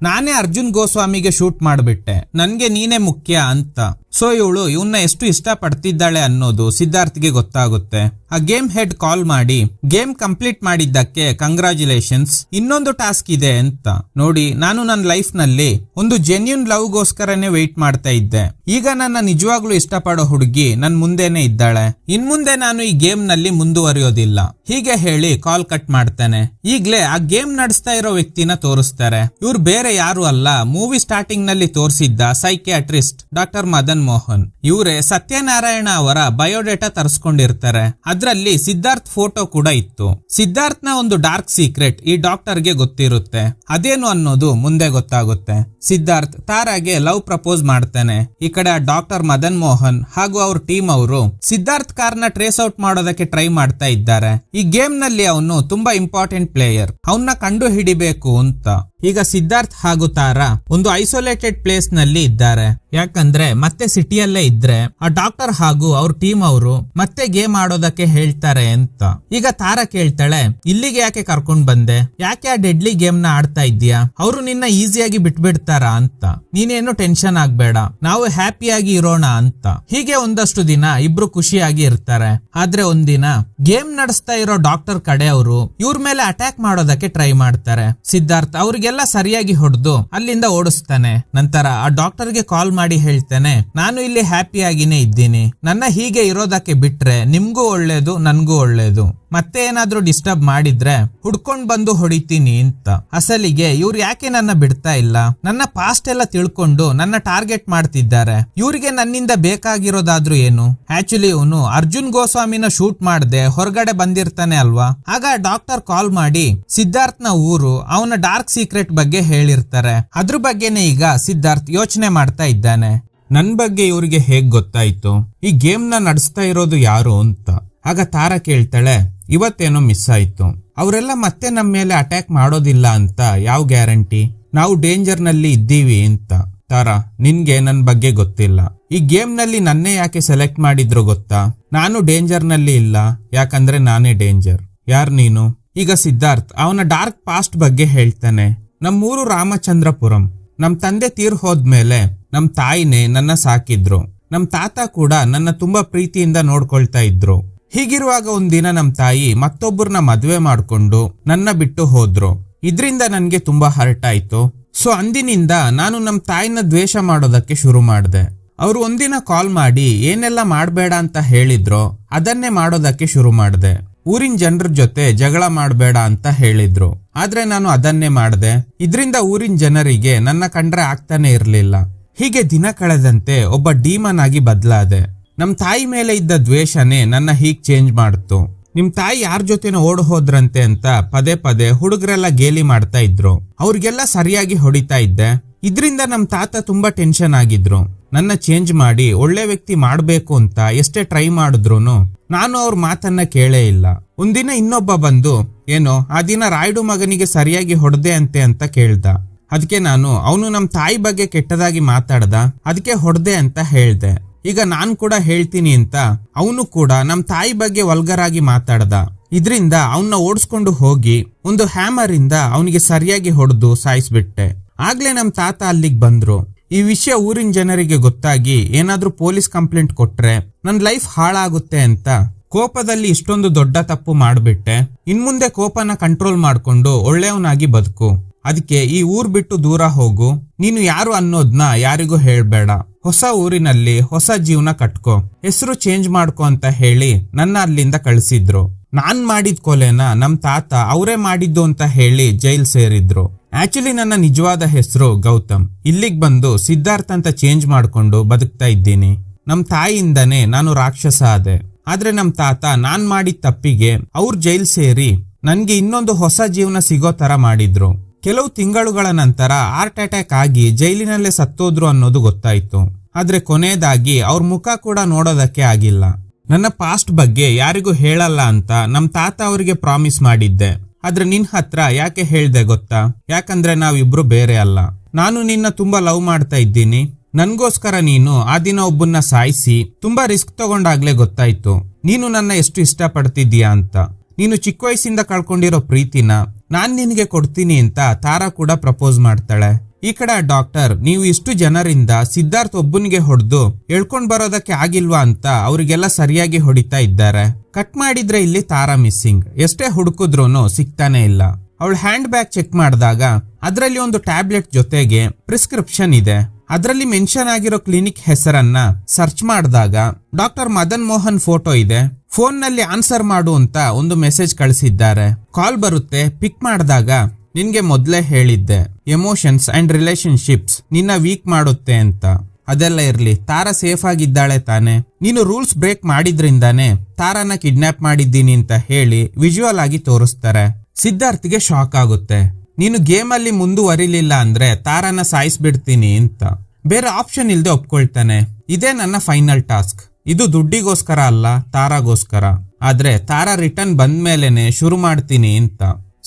ನಾನೇ ಅರ್ಜುನ್ ಗೋಸ್ವಾಮಿಗೆ ಶೂಟ್ ಮಾಡ್ಬಿಟ್ಟೆ, ನನ್ಗೆ ನೀನೇ ಮುಖ್ಯ ಅಂತ. ಸೊ ಇವಳು ಇವನ್ನ ಎಷ್ಟು ಇಷ್ಟ ಪಡ್ತಿದ್ದಾಳೆ ಅನ್ನೋದು ಸಿದ್ಧಾರ್ಥ್ಗೆ ಗೊತ್ತಾಗುತ್ತೆ. ಆ ಗೇಮ್ ಹೆಡ್ ಕಾಲ್ ಮಾಡಿ ಗೇಮ್ ಕಂಪ್ಲೀಟ್ ಮಾಡಿದ್ದಕ್ಕೆ ಕಂಗ್ರಾಚುಲೇಷನ್ಸ್, ಇನ್ನೊಂದು ಟಾಸ್ಕ್ ಇದೆ ಅಂತ. ನೋಡಿ, ನಾನು ನನ್ನ ಲೈಫ್ ನಲ್ಲಿ ಒಂದು ಜೆನ್ಯೂನ್ ಲವ್ ಗೋಸ್ಕರನೇ ವೆಯ್ಟ್ ಮಾಡ್ತಾ ಇದ್ದೆ. ಈಗ ನನ್ನ ನಿಜವಾಗ್ಲೂ ಇಷ್ಟಪಡೋ ಹುಡುಗಿ ನನ್ ಮುಂದೆನೆ ಇದ್ದಾಳೆ. ಇನ್ ಮುಂದೆ ನಾನು ಈ ಗೇಮ್ ನಲ್ಲಿ ಮುಂದುವರಿಯೋದಿಲ್ಲ. ಹೀಗೆ ಹೇಳಿ ಕಾಲ್ ಕಟ್ ಮಾಡ್ತಾನೆ. ಈಗ್ಲೇ ಆ ಗೇಮ್ ನಡೆಸ್ತಾ ಇರೋ ವ್ಯಕ್ತಿನ ತೋರಿಸ್ತಾರೆ. ಇವ್ರು ಬೇರೆ ಯಾರು ಅಲ್ಲ, ಮೂವಿ ಸ್ಟಾರ್ಟಿಂಗ್ ನಲ್ಲಿ ತೋರಿಸಿದ್ದ ಸೈಕಿಯಾಟ್ರಿಸ್ಟ್ ಡಾಕ್ಟರ್ ಮದನ್ ಮೋಹನ್. ಇವರೇ ಸತ್ಯನಾರಾಯಣ ಅವರ ಬಯೋಡೇಟಾ ತರಿಸ್ಕೊಂಡಿರ್ತಾರೆ. ಅದ್ರಲ್ಲಿ ಸಿದ್ಧಾರ್ಥ್ ಫೋಟೋ ಕೂಡ ಇತ್ತು. ಸಿದ್ಧಾರ್ಥ್ ನ ಒಂದು ಡಾರ್ಕ್ ಸೀಕ್ರೆಟ್ ಈ ಡಾಕ್ಟರ್ಗೆ ಗೊತ್ತಿರುತ್ತೆ. ಅದೇನು ಅನ್ನೋದು ಮುಂದೆ ಗೊತ್ತಾಗುತ್ತೆ. ಸಿದ್ಧಾರ್ಥ್ ತಾರಾಗೆ ಲವ್ ಪ್ರಪೋಸ್ ಮಾಡ್ತಾನೆ. ಈ ಕಡೆ ಆ ಡಾಕ್ಟರ್ ಮದನ್ ಮೋಹನ್ ಹಾಗೂ ಅವ್ರ ಟೀಮ್ ಅವರು ಸಿದ್ಧಾರ್ಥ್ ಕಾರ್ನ ಟ್ರೇಸ್ ಔಟ್ ಮಾಡೋದಕ್ಕೆ ಟ್ರೈ ಮಾಡ್ತಾ ಇದ್ದಾರೆ. ಈ ಗೇಮ್ ನಲ್ಲಿ ಅವನು ತುಂಬಾ ಇಂಪಾರ್ಟೆಂಟ್ ಪ್ಲೇಯರ್, ಅವನ್ನ ಕಂಡು ಹಿಡಿಬೇಕು ಅಂತ. ಈಗ ಸಿದ್ಧಾರ್ಥ್ ಹಾಗೂ ತಾರಾ ಒಂದು ಐಸೋಲೇಟೆಡ್ ಪ್ಲೇಸ್ ನಲ್ಲಿ ಇದ್ದಾರೆ. ಯಾಕಂದ್ರೆ ಮತ್ತೆ ಸಿಟಿಯಲ್ಲೇ ಇದ್ರೆ ಆ ಡಾಕ್ಟರ್ ಹಾಗೂ ಅವ್ರ ಟೀಮ್ ಅವರು ಮತ್ತೆ ಗೇಮ್ ಆಡೋದಕ್ಕೆ ಹೇಳ್ತಾರೆ ಅಂತ. ಈಗ ತಾರಾ ಕೇಳ್ತಾಳೆ, ಇಲ್ಲಿಗೆ ಯಾಕೆ ಕರ್ಕೊಂಡ್ ಬಂದೆ, ಯಾಕೆ ಆ ಡೆಡ್ಲಿ ಗೇಮ್ ನ ಆಡ್ತಾ ಇದ್ದೀಯಾ, ಅವರು ನಿನ್ನ ಈಸಿಯಾಗಿ ಬಿಟ್ಬಿಡ್ತಾರ ಅಂತ. ನೀನೇನು ಟೆನ್ಷನ್ ಆಗ್ಬೇಡ, ನಾವು ಹ್ಯಾಪಿಯಾಗಿ ಇರೋಣ ಅಂತ. ಹೀಗೆ ಒಂದಷ್ಟು ದಿನ ಇಬ್ರು ಖುಷಿಯಾಗಿ ಇರ್ತಾರೆ. ಆದ್ರೆ ಒಂದಿನ ಗೇಮ್ ನಡೆಸ್ತಾ ಇರೋ ಡಾಕ್ಟರ್ ಕಡೆ ಅವರು ಇವ್ರ ಮೇಲೆ ಅಟ್ಯಾಕ್ ಮಾಡೋದಕ್ಕೆ ಟ್ರೈ ಮಾಡ್ತಾರೆ. ಸಿದ್ಧಾರ್ಥ್ ಅವ್ರಿಗೆಲ್ಲ ಸರಿಯಾಗಿ ಹೊಡೆದು ಅಲ್ಲಿಂದ ಓಡಿಸ್ತಾನೆ. ನಂತರ ಆ ಡಾಕ್ಟರ್ಗೆ ಕಾಲ್ ಮಾಡಿ ಹೇಳ್ತಾನೆ, ನಾನು ಇಲ್ಲಿ ಹ್ಯಾಪಿಯಾಗಿನೇ ಇದ್ದೀನಿ, ನನ್ನ ಹೀಗೆ ಇರೋದಕ್ಕೆ ಬಿಟ್ರೆ ನಿಮ್ಗೂ ಒಳ್ಳೇದು ನನ್ಗೂ ಒಳ್ಳೇದು, ಮತ್ತೆ ಏನಾದ್ರೂ ಡಿಸ್ಟರ್ಬ್ ಮಾಡಿದ್ರೆ ಹುಡ್ಕೊಂಡ್ ಬಂದು ಹೊಡಿತೀನಿ ಅಂತ. ಅಸಲಿಗೆ ಇವ್ರು ಯಾಕೆ ನನ್ನ ಬಿಡ್ತಾ ಇಲ್ಲ, ನನ್ನ ಪಾಸ್ಟ್ ಎಲ್ಲ ತಿಳ್ಕೊಂಡು ನನ್ನ ಟಾರ್ಗೆಟ್ ಮಾಡ್ತಿದ್ದಾರೆ. ಇವ್ರಿಗೆ ನನ್ನಿಂದ ಬೇಕಾಗಿರೋದಾದ್ರೂ ಏನು. ಆಕ್ಚುಲಿ ಇವನು ಅರ್ಜುನ್ ಗೋಸ್ವಾಮಿನ ಶೂಟ್ ಮಾಡದೆ ಹೊರಗಡೆ ಬಂದಿರ್ತಾನೆ ಅಲ್ವಾ. ಆಗ ಡಾಕ್ಟರ್ ಕಾಲ್ ಮಾಡಿ ಸಿದ್ಧಾರ್ಥ್ ನ ಊರು, ಅವನ ಡಾರ್ಕ್ ಸೀಕ್ರೆಟ್ ಬಗ್ಗೆ ಹೇಳಿರ್ತಾರೆ. ಅದ್ರ ಬಗ್ಗೆನೇ ಈಗ ಸಿದ್ಧಾರ್ಥ್ ಯೋಚನೆ ಮಾಡ್ತಾ ಇದ್ದಾನೆ. ನನ್ ಬಗ್ಗೆ ಇವ್ರಿಗೆ ಹೇಗ್ ಗೊತ್ತಾಯ್ತು, ಈ ಗೇಮ್ ನ ನಡೆಸ್ತಾ ಇರೋದು ಯಾರು ಅಂತ. ಆಗ ತಾರಾ ಕೇಳ್ತಾಳೆ, ಇವತ್ತೇನೋ ಮಿಸ್ ಆಯ್ತು, ಅವರೆಲ್ಲ ಮತ್ತೆ ನಮ್ಮ ಮೇಲೆ ಅಟ್ಯಾಕ್ ಮಾಡೋದಿಲ್ಲ ಅಂತ ಯಾವ ಗ್ಯಾರಂಟಿ, ನಾವು ಡೇಂಜರ್ ನಲ್ಲಿ ಇದ್ದೀವಿ ಅಂತ. ತಾರಾ, ನಿನ್ಗೆ ನನ್ ಬಗ್ಗೆ ಗೊತ್ತಿಲ್ಲ, ಈ ಗೇಮ್ ನಲ್ಲಿ ನನ್ನೇ ಯಾಕೆ ಸೆಲೆಕ್ಟ್ ಮಾಡಿದ್ರು ಗೊತ್ತಾ, ನಾನು ಡೇಂಜರ್ ನಲ್ಲಿ ಇಲ್ಲ, ಯಾಕಂದ್ರೆ ನಾನೇ ಡೇಂಜರ್. ಯಾರ್ ನೀನು. ಈಗ ಸಿದ್ಧಾರ್ಥ್ ಅವನ ಡಾರ್ಕ್ ಪಾಸ್ಟ್ ಬಗ್ಗೆ ಹೇಳ್ತಾನೆ. ನಮ್ಮೂರು ರಾಮಚಂದ್ರಪುರಂ, ನಮ್ ತಂದೆ ತೀರ್ ಹೋದ್ಮೇಲೆ ನಮ್ ತಾಯಿನೇ ನನ್ನ ಸಾಕಿದ್ರು. ನಮ್ ತಾತ ಕೂಡ ನನ್ನ ತುಂಬಾ ಪ್ರೀತಿಯಿಂದ ನೋಡ್ಕೊಳ್ತಾ ಇದ್ರು. ಹೀಗಿರುವಾಗ ಒಂದಿನ ನಮ್ ತಾಯಿ ಮತ್ತೊಬ್ಬರನ್ನ ಮದ್ವೆ ಮಾಡ್ಕೊಂಡು ನನ್ನ ಬಿಟ್ಟು ಹೋದ್ರು. ಇದ್ರಿಂದ ನನ್ಗೆ ತುಂಬಾ ಹರ್ಟ್ ಆಯ್ತು. ಸೊ ಅಂದಿನಿಂದ ನಾನು ನಮ್ ತಾಯಿನ ದ್ವೇಷ ಮಾಡೋದಕ್ಕೆ ಶುರು ಮಾಡ್ದೆ. ಅವ್ರು ಒಂದಿನ ಕಾಲ್ ಮಾಡಿ ಏನೆಲ್ಲ ಮಾಡ್ಬೇಡ ಅಂತ ಹೇಳಿದ್ರೋ ಅದನ್ನೇ ಮಾಡೋದಕ್ಕೆ ಶುರು ಮಾಡ್ದೆ. ಊರಿನ ಜನರ ಜೊತೆ ಜಗಳ ಮಾಡಬೇಡ ಅಂತ ಹೇಳಿದ್ರು, ಆದ್ರೆ ನಾನು ಅದನ್ನೇ ಮಾಡ್ದೆ. ಇದ್ರಿಂದ ಊರಿನ ಜನರಿಗೆ ನನ್ನ ಕಂಡ್ರೆ ಆಗ್ತಾನೆ ಇರ್ಲಿಲ್ಲ. ಹೀಗೆ ದಿನ ಕಳೆದಂತೆ ಒಬ್ಬ ಡೀಮನ್ ಆಗಿ ಬದಲಾದೆ. ನಮ್ ತಾಯಿ ಮೇಲೆ ಇದ್ದ ದ್ವೇಷನೇ ನನ್ನ ಹೀಗ್ ಚೇಂಜ್ ಮಾಡ್ತು. ನಿಮ್ ತಾಯಿ ಯಾರ ಜೊತೆನೋ ಓಡ್ ಹೋದ್ರಂತೆ ಅಂತ ಪದೇ ಪದೇ ಹುಡುಗರೆಲ್ಲ ಗೇಲಿ ಮಾಡ್ತಾ ಇದ್ರು. ಅವ್ರಿಗೆಲ್ಲ ಸರಿಯಾಗಿ ಹೊಡಿತಾ ಇದ್ದೆ. ಇದ್ರಿಂದ ನಮ್ ತಾತ ತುಂಬಾ ಟೆನ್ಷನ್ ಆಗಿದ್ರು. ನನ್ನ ಚೇಂಜ್ ಮಾಡಿ ಒಳ್ಳೆ ವ್ಯಕ್ತಿ ಮಾಡ್ಬೇಕು ಅಂತ ಎಷ್ಟೇ ಟ್ರೈ ಮಾಡಿದ್ರುನು ನಾನು ಅವ್ರ ಮಾತನ್ನ ಕೇಳೇ ಇಲ್ಲ. ಒಂದಿನ ಇನ್ನೊಬ್ಬ ಬಂದು, ಏನೋ ಆ ದಿನ ರಾಯ್ಡು ಮಗನಿಗೆ ಸರಿಯಾಗಿ ಹೊಡೆದೆ ಅಂತೆ ಅಂತ ಕೇಳ್ದ. ಅದಕ್ಕೆ ನಾನು, ಅವನು ನಮ್ ತಾಯಿ ಬಗ್ಗೆ ಕೆಟ್ಟದಾಗಿ ಮಾತಾಡ್ದ, ಅದಕ್ಕೆ ಹೊಡೆದೆ ಅಂತ ಹೇಳ್ದೆ. ಈಗ ನಾನ್ ಕೂಡ ಹೇಳ್ತೀನಿ ಅಂತ ಅವನು ಕೂಡ ನಮ್ ತಾಯಿ ಬಗ್ಗೆ ವಲ್ಗರಾಗಿ ಮಾತಾಡ್ದ. ಇದ್ರಿಂದ ಅವನ್ನ ಓಡಿಸ್ಕೊಂಡು ಹೋಗಿ ಒಂದು ಹ್ಯಾಮರ್ ಇಂದ ಅವನಿಗೆ ಸರಿಯಾಗಿ ಹೊಡೆದು ಸಾಯಿಸ್ಬಿಟ್ಟೆ. ಆಗ್ಲೇ ನಮ್ ತಾತ ಅಲ್ಲಿಗೆ ಬಂದ್ರು. ಈ ವಿಷಯ ಊರಿನ ಜನರಿಗೆ ಗೊತ್ತಾಗಿ ಏನಾದ್ರೂ ಪೊಲೀಸ್ ಕಂಪ್ಲೇಂಟ್ ಕೊಟ್ರೆ ನನ್ ಲೈಫ್ ಹಾಳಾಗುತ್ತೆ ಅಂತ ಕೋಪದಲ್ಲಿ ಇಷ್ಟೊಂದು ದೊಡ್ಡ ತಪ್ಪು ಮಾಡ್ಬಿಟ್ಟೆ. ಇನ್ಮುಂದೆ ಕೋಪನ ಕಂಟ್ರೋಲ್ ಮಾಡ್ಕೊಂಡು ಒಳ್ಳೆಯವನಾಗಿ ಬದುಕು. ಅದಕ್ಕೆ ಈ ಊರ್ ಬಿಟ್ಟು ದೂರ ಹೋಗು. ನೀನು ಯಾರು ಅನ್ನೋದ್ನ ಯಾರಿಗೂ ಹೇಳ್ಬೇಡ. ಹೊಸ ಊರಿನಲ್ಲಿ ಹೊಸ ಜೀವನ ಕಟ್ಕೋ, ಹೆಸರು ಚೇಂಜ್ ಮಾಡ್ಕೋ ಅಂತ ಹೇಳಿ ನನ್ನ ಅಲ್ಲಿಂದ ಕಳಿಸಿದ್ರು. ನಾನ್ ಮಾಡಿದ ಕೊಲೆನ ನಮ್ ತಾತ ಅವರೇ ಮಾಡಿದ್ದು ಅಂತ ಹೇಳಿ ಜೈಲ್ ಸೇರಿದ್ರು. ಆಕ್ಚುಲಿ ನನ್ನ ನಿಜವಾದ ಹೆಸರು ಗೌತಮ್. ಇಲ್ಲಿಗ್ ಬಂದು ಸಿದ್ಧಾರ್ಥ್ ಅಂತ ಚೇಂಜ್ ಮಾಡ್ಕೊಂಡು ಬದುಕ್ತಾ ಇದ್ದೀನಿ. ನಮ್ ತಾಯಿಯಿಂದನೇ ನಾನು ರಾಕ್ಷಸ ಆದೆ. ಆದ್ರೆ ನಮ್ ತಾತ ನಾನ್ ಮಾಡಿದ ತಪ್ಪಿಗೆ ಅವ್ರ ಜೈಲ್ ಸೇರಿ ನನ್ಗೆ ಇನ್ನೊಂದು ಹೊಸ ಜೀವನ ಸಿಗೋ ತರ ಮಾಡಿದ್ರು. ಕೆಲವು ತಿಂಗಳುಗಳ ನಂತರ ಹಾರ್ಟ್ ಅಟ್ಯಾಕ್ ಆಗಿ ಜೈಲಿನಲ್ಲೇ ಸತ್ತೋದ್ರು ಅನ್ನೋದು ಗೊತ್ತಾಯ್ತು. ಆದ್ರೆ ಕೊನೆಯದಾಗಿ ಅವ್ರ ಮುಖ ಕೂಡ ನೋಡೋದಕ್ಕೆ ಆಗಿಲ್ಲ. ನನ್ನ ಪಾಸ್ಟ್ ಬಗ್ಗೆ ಯಾರಿಗೂ ಹೇಳಲ್ಲ ಅಂತ ನಮ್ ತಾತ ಅವರಿಗೆ ಪ್ರಾಮಿಸ್ ಮಾಡಿದ್ದೆ. ಆದ್ರೆ ನಿನ್ ಹತ್ರ ಯಾಕೆ ಹೇಳ್ದೆ ಗೊತ್ತಾ? ಯಾಕಂದ್ರೆ ನಾವಿಬ್ರು ಬೇರೆ ಅಲ್ಲ. ನಾನು ನಿನ್ನ ತುಂಬಾ ಲವ್ ಮಾಡ್ತಾ ಇದ್ದೀನಿ. ನನ್ಗೋಸ್ಕರ ನೀನು ಆ ದಿನ ಒಬ್ಬನ್ನ ಸಾಯಿಸಿ ತುಂಬಾ ರಿಸ್ಕ್ ತಗೊಂಡಾಗ್ಲೇ ಗೊತ್ತಾಯ್ತು ನೀನು ನನ್ನ ಎಷ್ಟು ಇಷ್ಟ ಪಡ್ತಿದ್ದೀಯಾ ಅಂತ. ನೀನು ಚಿಕ್ಕ ವಯಸ್ಸಿಂದ ಕಳ್ಕೊಂಡಿರೋ ಪ್ರೀತಿನ ನಾನ್ ನಿನಗೆ ಕೊಡ್ತೀನಿ ಅಂತ ತಾರಾ ಕೂಡ ಪ್ರಪೋಸ್ ಮಾಡ್ತಾಳೆ. ಈ ಕಡೆ ಡಾಕ್ಟರ್ ನೀವು ಇಷ್ಟು ಜನರಿಂದ ಸಿದ್ಧಾರ್ಥ್ ಒಬ್ಬನಿಗೆ ಹೊಡೆದು ಹೇಳ್ಕೊಂಡ್ ಬರೋದಕ್ಕೆ ಆಗಿಲ್ವಾ ಅಂತ ಅವರಿಗೆಲ್ಲ ಸರಿಯಾಗಿ ಹೊಡಿತಾ ಇದ್ದಾರೆ. ಕಟ್ ಮಾಡಿದ್ರೆ ಇಲ್ಲಿ ತಾರಾ ಮಿಸ್ಸಿಂಗ್. ಎಷ್ಟೇ ಹುಡುಕಿದ್ರೂ ಸಿಗ್ತಾನೆ ಇಲ್ಲ. ಅವಳ ಹ್ಯಾಂಡ್ ಬ್ಯಾಗ್ ಚೆಕ್ ಮಾಡಿದಾಗ ಅದರಲ್ಲಿ ಒಂದು ಟ್ಯಾಬ್ಲೆಟ್ ಜೊತೆಗೆ ಪ್ರಿಸ್ಕ್ರಿಪ್ಷನ್ ಇದೆ. ಅದರಲ್ಲಿ ಮೆನ್ಷನ್ ಆಗಿರೋ ಕ್ಲಿನಿಕ್ ಹೆಸರನ್ನ ಸರ್ಚ್ ಮಾಡಿದಾಗ ಡಾಕ್ಟರ್ ಮದನ್ ಮೋಹನ್ ಫೋಟೋ ಇದೆ. ಫೋನ್ ನಲ್ಲಿ ಆನ್ಸರ್ ಮಾಡು ಅಂತ ಒಂದು ಮೆಸೇಜ್ ಕಳಿಸಿದ್ದಾರೆ. ಕಾಲ್ ಬರುತ್ತೆ. ಪಿಕ್ ಮಾಡಿದಾಗ ನಿನ್ಗೆ ಮೊದ್ಲೇ ಹೇಳಿದ್ದೆ ಎಮೋಷನ್ಸ್ ಅಂಡ್ ರಿಲೇಶನ್ಶಿಪ್ಸ್ ನಿನ್ನ ವೀಕ್ ಮಾಡುತ್ತೆ ಅಂತ. ಅದೆಲ್ಲ ಇರ್ಲಿ, ತಾರಾ ಸೇಫ್ ಆಗಿದ್ದಾಳೆ ತಾನೆ. ನೀನು ರೂಲ್ಸ್ ಬ್ರೇಕ್ ಮಾಡಿದ್ರಿಂದಾನೆ ತಾರಾನ ಕಿಡ್ನಾಪ್ ಮಾಡಿದ್ದೀನಿ ಅಂತ ಹೇಳಿ ವಿಜುವಲ್ ಆಗಿ ತೋರಿಸ್ತಾರೆ. ಸಿದ್ಧಾರ್ಥ್ಗೆ ಶಾಕ್ ಆಗುತ್ತೆ. ನೀನು ಗೇಮ್ ಅಲ್ಲಿ ಮುಂದುವರಿಲಿಲ್ಲ ಅಂದ್ರೆ ತಾರಾನ ಸಾಯಿಸ್ಬಿಡ್ತೀನಿ ಅಂತ. ಬೇರೆ ಆಪ್ಷನ್ ಇಲ್ದೆ ಒಪ್ಕೊಳ್ತಾನೆ. ಇದೇ ನನ್ನ ಫೈನಲ್ ಟಾಸ್ಕ್. ಇದು ದುಡ್ಡಿಗೋಸ್ಕರ ಅಲ್ಲ, ತಾರಾಗೋಸ್ಕರ. ಆದ್ರೆ ತಾರಾ ರಿಟರ್ನ್ ಬಂದ್ಮೇಲೆನೆ ಶುರು ಮಾಡ್ತೀನಿ ಅಂತ.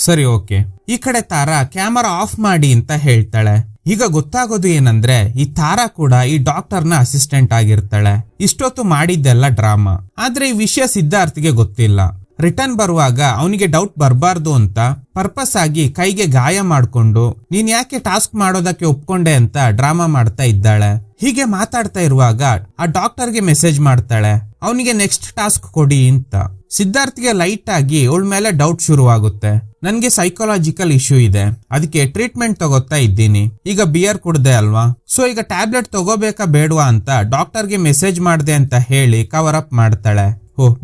ಸರಿ ಓಕೆ. ಈ ಕಡೆ ತಾರಾ ಕ್ಯಾಮರಾ ಆಫ್ ಮಾಡಿ ಅಂತ ಹೇಳ್ತಾಳೆ. ಈಗ ಗೊತ್ತಾಗೋದು ಏನಂದ್ರೆ ಈ ತಾರಾ ಕೂಡ ಈ ಡಾಕ್ಟರ್ನ ಅಸಿಸ್ಟೆಂಟ್ ಆಗಿರ್ತಾಳೆ. ಇಷ್ಟೊತ್ತು ಮಾಡಿದ್ದೆಲ್ಲ ಡ್ರಾಮಾ. ಆದ್ರೆ ಈ ವಿಷಯ ಸಿದ್ಧಾರ್ಥ್ಗೆ ಗೊತ್ತಿಲ್ಲ. ರಿಟರ್ನ್ ಬರುವಾಗ ಅವನಿಗೆ ಡೌಟ್ ಬರಬಾರ್ದು ಅಂತ ಪರ್ಪಸ್ ಆಗಿ ಕೈಗೆ ಗಾಯ ಮಾಡ್ಕೊಂಡು ನೀನ್ ಯಾಕೆ ಟಾಸ್ಕ್ ಮಾಡೋದಕ್ಕೆ ಒಪ್ಕೊಂಡೆ ಅಂತ ಡ್ರಾಮಾ ಮಾಡ್ತಾ ಇದ್ದಾಳೆ. ಹೀಗೆ ಮಾತಾಡ್ತಾ ಇರುವಾಗ ಆ ಡಾಕ್ಟರ್ಗೆ ಮೆಸೇಜ್ ಮಾಡ್ತಾಳೆ, ಅವನಿಗೆ ನೆಕ್ಸ್ಟ್ ಟಾಸ್ಕ್ ಕೊಡಿ ಅಂತ. ಸಿದ್ಧಾರ್ಥ್ಗೆ ಲೈಟ್ ಆಗಿ ಅವಳ ಮೇಲೆ ಡೌಟ್ ಶುರುವಾಗುತ್ತೆ. ನನ್ಗೆ ಸೈಕಾಲಜಿಕಲ್ ಇಶ್ಯೂ ಇದೆ, ಅದಕ್ಕೆ ಟ್ರೀಟ್ಮೆಂಟ್ ತಗೋತಾ ಇದ್ದೀನಿ. ಈಗ ಬಿಯರ್ ಕುಡ್ದೆ ಅಲ್ವಾ, ಸೊ ಈಗ ಟ್ಯಾಬ್ಲೆಟ್ ತಗೋಬೇಕಾ ಬೇಡವಾ ಅಂತ ಡಾಕ್ಟರ್ಗೆ ಮೆಸೇಜ್ ಮಾಡ್ದೆ ಅಂತ ಹೇಳಿ ಕವರ್ ಅಪ್ ಮಾಡ್ತಾಳೆ.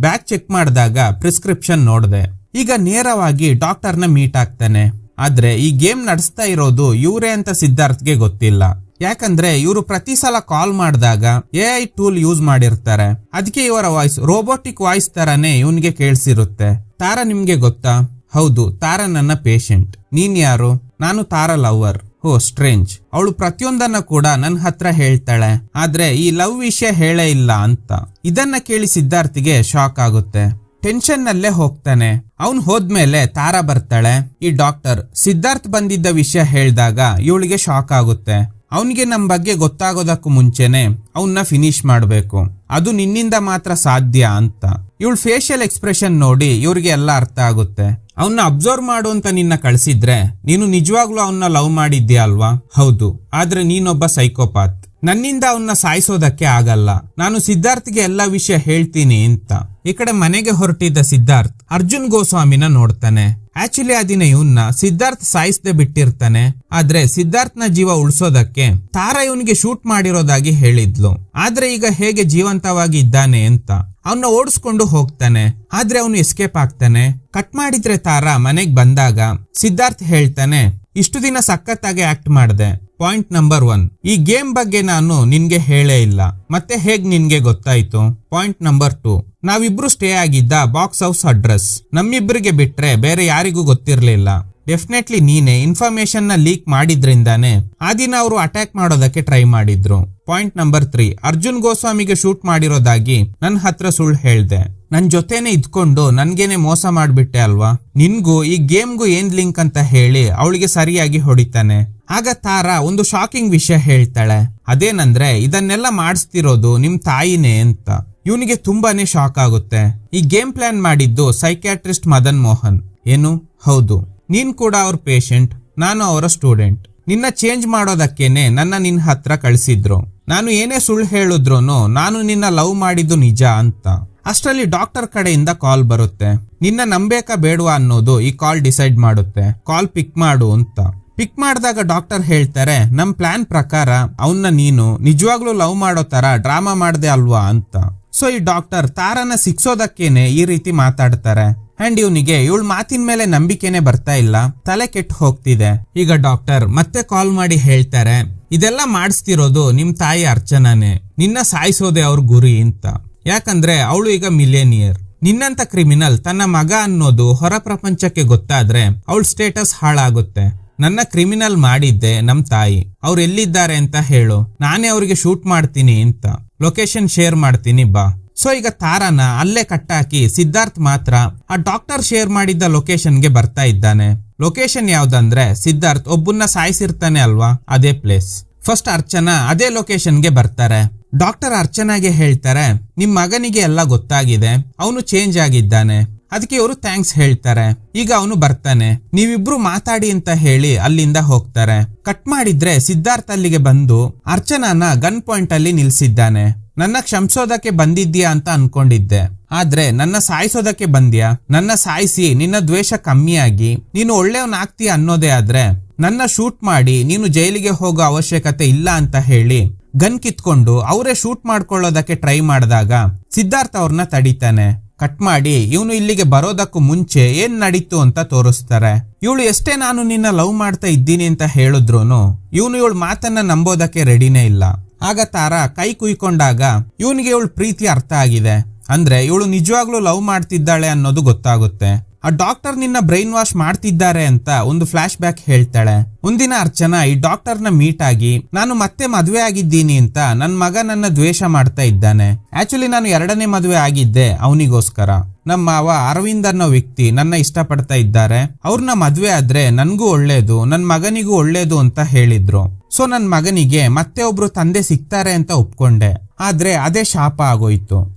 ಬ್ಯಾಗ್ ಚೆಕ್ ಮಾಡಿದಾಗ ಪ್ರಿಸ್ಕ್ರಿಪ್ಷನ್ ನೋಡ್ದೆ. ಈಗ ನೇರವಾಗಿ ಡಾಕ್ಟರ್ನ ಮೀಟ್ ಆಗ್ತಾನೆ. ಆದ್ರೆ ಈ ಗೇಮ್ ನಡೆಸ್ತಾ ಇರೋದು ಇವ್ರೇ ಅಂತ ಸಿದ್ಧಾರ್ಥ್ಗೆ ಗೊತ್ತಿಲ್ಲ. ಯಾಕಂದ್ರೆ ಇವರು ಪ್ರತಿ ಸಲ ಕಾಲ್ ಮಾಡಿದಾಗ AI ಟೂಲ್ ಯೂಸ್ ಮಾಡಿರ್ತಾರೆ. ಅದಕ್ಕೆ ಇವರ ವಾಯ್ಸ್ ರೋಬೋಟಿಕ್ ವಾಯ್ಸ್ ತರಾನೇ ಇವನ್ಗೆ ಕೇಳಿಸಿರುತ್ತೆ. ತಾರಾ ನಿಮ್ಗೆ ಗೊತ್ತಾ? ಹೌದು, ತಾರಾ ನನ್ನ ಪೇಷಂಟ್. ನೀನ್ ಯಾರು? ನಾನು ತಾರಾ ಲವರ್. ಸ್ಟ್ರೇಂಜ್. ಅವಳು ಪ್ರತಿಯೊಂದನ್ನ ಕೂಡ ನನ್ನ ಹತ್ರ ಹೇಳ್ತಾಳೆ, ಆದ್ರೆ ಈ ಲವ್ ವಿಷಯ ಹೇಳೇ ಇಲ್ಲ ಅಂತ. ಇದನ್ನ ಕೇಳಿ ಸಿದ್ಧಾರ್ಥ್ಗೆ ಶಾಕ್ ಆಗುತ್ತೆ. ಟೆನ್ಷನ್ ನಲ್ಲೇ ಹೋಗ್ತಾನೆ. ಅವನ್ ಹೋದ್ಮೇಲೆ ತಾರಾ ಬರ್ತಾಳೆ. ಈ ಡಾಕ್ಟರ್ ಸಿದ್ಧಾರ್ಥ್ ಬಂದಿದ್ದ ವಿಷಯ ಹೇಳಿದಾಗ ಇವಳಿಗೆ ಶಾಕ್ ಆಗುತ್ತೆ. ಅವನಿಗೆ ನಮ್ ಬಗ್ಗೆ ಗೊತ್ತಾಗೋದಕ್ಕೂ ಮುಂಚೆನೆ ಅವನ್ನ ಫಿನಿಶ್ ಮಾಡ್ಬೇಕು, ಅದು ನಿನ್ನಿಂದ ಮಾತ್ರ ಸಾಧ್ಯ ಅಂತ. ಇವಳ ಫೇಶಿಯಲ್ ಎಕ್ಸ್ಪ್ರೆಷನ್ ನೋಡಿ ಇವ್ರಿಗೆ ಎಲ್ಲ ಅರ್ಥ ಆಗುತ್ತೆ. ಅವನ್ನ ಅಬ್ಸರ್ವ್ ಮಾಡು ಅಂತ ನಿನ್ನ ಕಳ್ಸಿದ್ರೆ ನೀನು ನಿಜವಾಗ್ಲೂ ಅವನ್ನ ಲವ್ ಮಾಡಿದ್ಯಾ ಅಲ್ವಾ? ಹೌದು, ಆದ್ರೆ ನೀನೊಬ್ಬ ಸೈಕೋಪಾತ್. ನನ್ನಿಂದ ಅವನ್ನ ಸಾಯಿಸೋದಕ್ಕೆ ಆಗಲ್ಲ. ನಾನು ಸಿದ್ಧಾರ್ಥ್ಗೆ ಎಲ್ಲಾ ವಿಷಯ ಹೇಳ್ತೀನಿ ಅಂತ. ಈ ಕಡೆ ಮನೆಗೆ ಹೊರಟಿದ್ದ ಸಿದ್ಧಾರ್ಥ್ ಅರ್ಜುನ್ ಗೋಸ್ವಾಮಿನ ನೋಡ್ತಾನೆ. ಆಕ್ಚುಲಿ ಆ ದಿನ ಇವನ್ನ ಸಿದ್ಧಾರ್ಥ್ ಸಾಯಿಸದೆ ಬಿಟ್ಟಿರ್ತಾನೆ. ಆದ್ರೆ ಸಿದ್ಧಾರ್ಥ್ನ ಜೀವ ಉಳಿಸೋದಕ್ಕೆ ತಾರಾ ಇವನಿಗೆ ಶೂಟ್ ಮಾಡಿರೋದಾಗಿ ಹೇಳಿದ್ಲು. ಆದ್ರೆ ಈಗ ಹೇಗೆ ಜೀವಂತವಾಗಿ ಇದ್ದಾನೆ ಅಂತ ಅವನ್ನ ಓಡಿಸ್ಕೊಂಡು ಹೋಗ್ತಾನೆ. ಆದ್ರೆ ಅವನು ಎಸ್ಕೇಪ್ ಆಗ್ತಾನೆ. ಕಟ್ ಮಾಡಿದ್ರೆ ತಾರಾ ಮನೆಗ್ ಬಂದಾಗ ಸಿದ್ಧಾರ್ಥ್ ಹೇಳ್ತಾನೆ, ಇಷ್ಟು ದಿನ ಸಖತ್ತಾಗಿ ಆಕ್ಟ್ ಮಾಡಿದೆ. ಪಾಯಿಂಟ್ ನಂಬರ್ 1, ಈ ಗೇಮ್ ಬಗ್ಗೆ ನಾನು ನಿನ್ಗೆ ಹೇಳೇ ಇಲ್ಲ, ಮತ್ತೆ ಹೇಗ್ ನಿನ್ಗೆ ಗೊತ್ತಾಯ್ತು? ಪಾಯಿಂಟ್ ನಂಬರ್ 2, ನಾವಿಬ್ರು ಸ್ಟೇ ಆಗಿದ್ದ ಬಾಕ್ಸ್ ಹೌಸ್ ಅಡ್ರೆಸ್ ನಮ್ಮಿಬ್ಬರಿಗೆ ಬಿಟ್ರೆ ಬೇರೆ ಯಾರಿಗೂ ಗೊತ್ತಿರ್ಲಿಲ್ಲ. ಡೆಫಿನೆಟ್ಲಿ ನೀನೆ ಇನ್ಫಾರ್ಮೇಶನ್ ನ ಲೀಕ್ ಮಾಡಿದ್ರಿಂದಾನೆ ಆ ದಿನ ಅವರು ಅಟ್ಯಾಕ್ ಮಾಡೋದಕ್ಕೆ ಟ್ರೈ ಮಾಡಿದ್ರು. ಪಾಯಿಂಟ್ ನಂಬರ್ 3, ಅರ್ಜುನ್ ಗೋಸ್ವಾಮಿಗೆ ಶೂಟ್ ಮಾಡಿರೋದಾಗಿ ನನ್ ಹತ್ರ ಸುಳ್ಳು ಹೇಳ್ದೆ. ನನ್ ಜೊತೆನೆ ಇದ್ಕೊಂಡು ನನ್ಗೇನೆ ಮೋಸ ಮಾಡ್ಬಿಟ್ಟೆ ಅಲ್ವಾ? ನಿನ್ಗೂ ಈ ಗೇಮ್ಗೂ ಏನ್ ಲಿಂಕ್ ಅಂತ ಹೇಳಿ ಅವಳಿಗೆ ಸರಿಯಾಗಿ ಹೊಡಿತಾನೆ. ಆಗ ತಾರಾ ಒಂದು ಶಾಕಿಂಗ್ ವಿಷಯ ಹೇಳ್ತಾಳೆ. ಅದೇನಂದ್ರೆ ಇದನ್ನೆಲ್ಲ ಮಾಡಿಸ್ತಿರೋದು ನಿಮ್ ತಾಯಿನೇ ಅಂತ. ಇವನಿಗೆ ತುಂಬಾನೇ ಶಾಕ್ ಆಗುತ್ತೆ. ಈ ಗೇಮ್ ಪ್ಲಾನ್ ಮಾಡಿದ್ದು ಸೈಕ್ಯಾಟ್ರಿಸ್ಟ್ ಮದನ್ ಮೋಹನ್. ಏನು? ಹೌದು, ನೀನ್ ಕೂಡ ಅವ್ರ ಪೇಷಂಟ್, ನಾನು ಅವರ ಸ್ಟೂಡೆಂಟ್. ನಿನ್ನ ಚೇಂಜ್ ಮಾಡೋದಕ್ಕೇನೆ ನನ್ನ ನಿನ್ನ ಹತ್ರ ಕಳಿಸಿದ್ರು. ನಾನು ಏನೇ ಸುಳ್ಳು ಹೇಳಿದ್ರೂ ನಾನು ನಿನ್ನ ಲವ್ ಮಾಡಿದ್ದು ನಿಜ ಅಂತ. ಅಷ್ಟರಲ್ಲಿ ಡಾಕ್ಟರ್ ಕಡೆಯಿಂದ ಕಾಲ್ ಬರುತ್ತೆ. ನಿನ್ನ ನಂಬೇಕಾ ಬೇಡವಾ ಅನ್ನೋದು ಈ ಕಾಲ್ ಡಿಸೈಡ್ ಮಾಡುತ್ತೆ. ಕಾಲ್ ಪಿಕ್ ಮಾಡು ಅಂತ. ಪಿಕ್ ಮಾಡಿದಾಗ ಡಾಕ್ಟರ್ ಹೇಳ್ತಾರೆ, ನಮ್ ಪ್ಲಾನ್ ಪ್ರಕಾರ ಅವನ್ನ ನೀನು ನಿಜವಾಗ್ಲೂ ಲವ್ ಮಾಡೋ ತರ ಡ್ರಾಮಾ ಮಾಡ್ದೆ ಅಲ್ವಾ ಅಂತ. ಸೊ ಈ ಡಾಕ್ಟರ್ ತಾರಾನ ಸಿಕ್ಸೋದಕ್ಕೇನೆ ಈ ರೀತಿ ಮಾತಾಡ್ತಾರೆ. ಅಂಡ್ ಇವನಿಗೆ ಇವಳ ಮಾತಿನ ಮೇಲೆ ನಂಬಿಕೆನೆ ಬರ್ತಾ ಇಲ್ಲ, ತಲೆ ಕೆಟ್ಟು ಹೋಗ್ತಿದೆ. ಈಗ ಡಾಕ್ಟರ್ ಮತ್ತೆ ಕಾಲ್ ಮಾಡಿ ಹೇಳ್ತಾರೆ, ಇದೆಲ್ಲ ಮಾಡಿಸ್ತಿರೋದು ನಿಮ್ ತಾಯಿ ಅರ್ಚನಾನೇ, ನಿನ್ನ ಸಾಯಿಸೋದೆ ಅವ್ರ ಗುರಿ ಅಂತ. ಯಾಕಂದ್ರೆ ಅವಳು ಈಗ ಮಿಲೇನಿಯರ್. ನಿನ್ನಂತ ಕ್ರಿಮಿನಲ್ ತನ್ನ ಮಗ ಅನ್ನೋದು ಹೊರ ಪ್ರಪಂಚಕ್ಕೆ ಗೊತ್ತಾದ್ರೆ ಅವಳ ಸ್ಟೇಟಸ್ ಹಾಳಾಗುತ್ತೆ. ನನ್ನ ಕ್ರಿಮಿನಲ್ ಮಾಡಿದ್ದೆ ನಮ್ ತಾಯಿ, ಅವ್ರು ಎಲ್ಲಿದ್ದಾರೆ ಅಂತ ಹೇಳು, ನಾನೇ ಅವ್ರಿಗೆ ಶೂಟ್ ಮಾಡ್ತೀನಿ ಅಂತ. ಲೊಕೇಶನ್ ಶೇರ್ ಮಾಡ್ತೀನಿ ಬಾ. ಸೊ ಈಗ ತಾರಾನ ಅಲ್ಲೇ ಕಟ್ಟಾಕಿ ಸಿದ್ಧಾರ್ಥ್ ಮಾತ್ರ ಆ ಡಾಕ್ಟರ್ ಶೇರ್ ಮಾಡಿದ್ದ ಲೊಕೇಶನ್ಗೆ ಬರ್ತಾ ಇದ್ದಾನೆ. ಲೊಕೇಶನ್ ಯಾವ್ದಂದ್ರೆ ಸಿದ್ಧಾರ್ಥ್ ಒಬ್ಬನ್ನ ಸಾಯಿಸಿರ್ತಾನೆ ಅಲ್ವಾ, ಅದೇ ಪ್ಲೇಸ್. ಫಸ್ಟ್ ಅರ್ಚನಾ ಅದೇ ಲೊಕೇಶನ್ಗೆ ಬರ್ತಾರೆ. ಡಾಕ್ಟರ್ ಅರ್ಚನಾಗೆ ಹೇಳ್ತಾರೆ, ನಿಮ್ ಮಗನಿಗೆ ಎಲ್ಲ ಗೊತ್ತಾಗಿದೆ, ಅವನು ಚೇಂಜ್ ಆಗಿದ್ದಾನೆ. ಅದಕ್ಕೆ ಇವರು ಥ್ಯಾಂಕ್ಸ್ ಹೇಳ್ತಾರೆ. ಈಗ ಅವನು ಬರ್ತಾನೆ. ನೀವಿಬ್ರು ಮಾತಾಡಿ ಅಂತ ಹೇಳಿ ಅಲ್ಲಿಂದ ಹೋಗ್ತಾರೆ. ಕಟ್ ಮಾಡಿದ್ರೆ ಸಿದ್ಧಾರ್ಥ್ ಅಲ್ಲಿಗೆ ಬಂದು ಅರ್ಚನಾನ ಗನ್ ಪಾಯಿಂಟ್ ಅಲ್ಲಿ ನಿಲ್ಸಿದ್ದಾನೆ. ನನ್ನ ಕ್ಷಮಿಸೋದಕ್ಕೆ ಬಂದಿದ್ಯಾ ಅಂತ ಅನ್ಕೊಂಡಿದ್ದೆ, ಆದ್ರೆ ನನ್ನ ಸಾಯಿಸೋದಕ್ಕೆ ಬಂದ್ಯಾ? ನನ್ನ ಸಾಯಿಸಿ ನಿನ್ನ ದ್ವೇಷ ಕಮ್ಮಿಯಾಗಿ ನೀನು ಒಳ್ಳೆಯವನಾಗ್ತೀಯ ಅನ್ನೋದೇ ಆದ್ರೆ ನನ್ನ ಶೂಟ್ ಮಾಡಿ ನೀನು ಜೈಲಿಗೆ ಹೋಗೋ ಅವಶ್ಯಕತೆ ಇಲ್ಲ ಅಂತ ಹೇಳಿ ಗನ್ ಕಿತ್ಕೊಂಡು ಅವರೇ ಶೂಟ್ ಮಾಡ್ಕೊಳ್ಳೋದಕ್ಕೆ ಟ್ರೈ ಮಾಡಿದಾಗ ಸಿದ್ಧಾರ್ಥ್ ಅವ್ರನ್ನ ತಡಿತಾನೆ. ಕಟ್ ಮಾಡಿ ಇವನು ಇಲ್ಲಿಗೆ ಬರೋದಕ್ಕೂ ಮುಂಚೆ ಏನ್ ನಡೀತು ಅಂತ ತೋರಿಸ್ತಾರೆ. ಇವಳು ಎಷ್ಟೇ ನಾನು ನಿನ್ನ ಲವ್ ಮಾಡ್ತಾ ಇದ್ದೀನಿ ಅಂತ ಹೇಳಿದ್ರುನು ಇವನು ಇವಳು ಮಾತನ್ನ ನಂಬೋದಕ್ಕೆ ರೆಡಿನೇ ಇಲ್ಲ. ಆಗ ತಾರಾ ಕೈ ಕುಯ್ಕೊಂಡಾಗ ಇವನಿಗೆ ಇವಳು ಪ್ರೀತಿ ಅರ್ಥ ಆಗಿದೆ. ಅಂದ್ರೆ ಇವಳು ನಿಜವಾಗ್ಲೂ ಲವ್ ಮಾಡ್ತಿದ್ದಾಳೆ ಅನ್ನೋದು ಗೊತ್ತಾಗುತ್ತೆ. ಆ ಡಾಕ್ಟರ್ ನಿನ್ನ ಬ್ರೈನ್ ವಾಶ್ ಮಾಡ್ತಿದ್ದಾರೆ ಅಂತ ಒಂದು ಫ್ಲಾಶ್ ಬ್ಯಾಕ್ ಹೇಳ್ತಾಳೆ. ಒಂದಿನ ಅರ್ಚನಾ ಈ ಡಾಕ್ಟರ್ನ ಮೀಟ್ ಆಗಿ ನಾನು ಮತ್ತೆ ಮದುವೆ ಆಗಿದ್ದೀನಿ ಅಂತ ನನ್ ಮಗ ನನ್ನ ದ್ವೇಷ ಮಾಡ್ತಾ ಇದ್ದಾನೆ. ಆಕ್ಚುಲಿ ನಾನು 2ನೇ ಮದುವೆ ಆಗಿದ್ದೆ ಅವನಿಗೋಸ್ಕರ. ನಮ್ಮ ಮಾವ ಅರವಿಂದ್ ಅನ್ನೋ ವ್ಯಕ್ತಿ ನನ್ನ ಇಷ್ಟಪಡ್ತಾ ಇದ್ದಾರೆ. ಅವ್ರನ್ನ ಮದ್ವೆ ಆದ್ರೆ ನನ್ಗೂ ಒಳ್ಳೇದು, ನನ್ ಮಗನಿಗೂ ಒಳ್ಳೇದು ಅಂತ ಹೇಳಿದ್ರು. ಸೊ ನನ್ ಮಗನಿಗೆ ಮತ್ತೆ ಒಬ್ರು ತಂದೆ ಸಿಗ್ತಾರೆ ಅಂತ ಒಪ್ಕೊಂಡೆ. ಆದ್ರೆ ಅದೇ ಶಾಪ ಆಗೋಯ್ತು.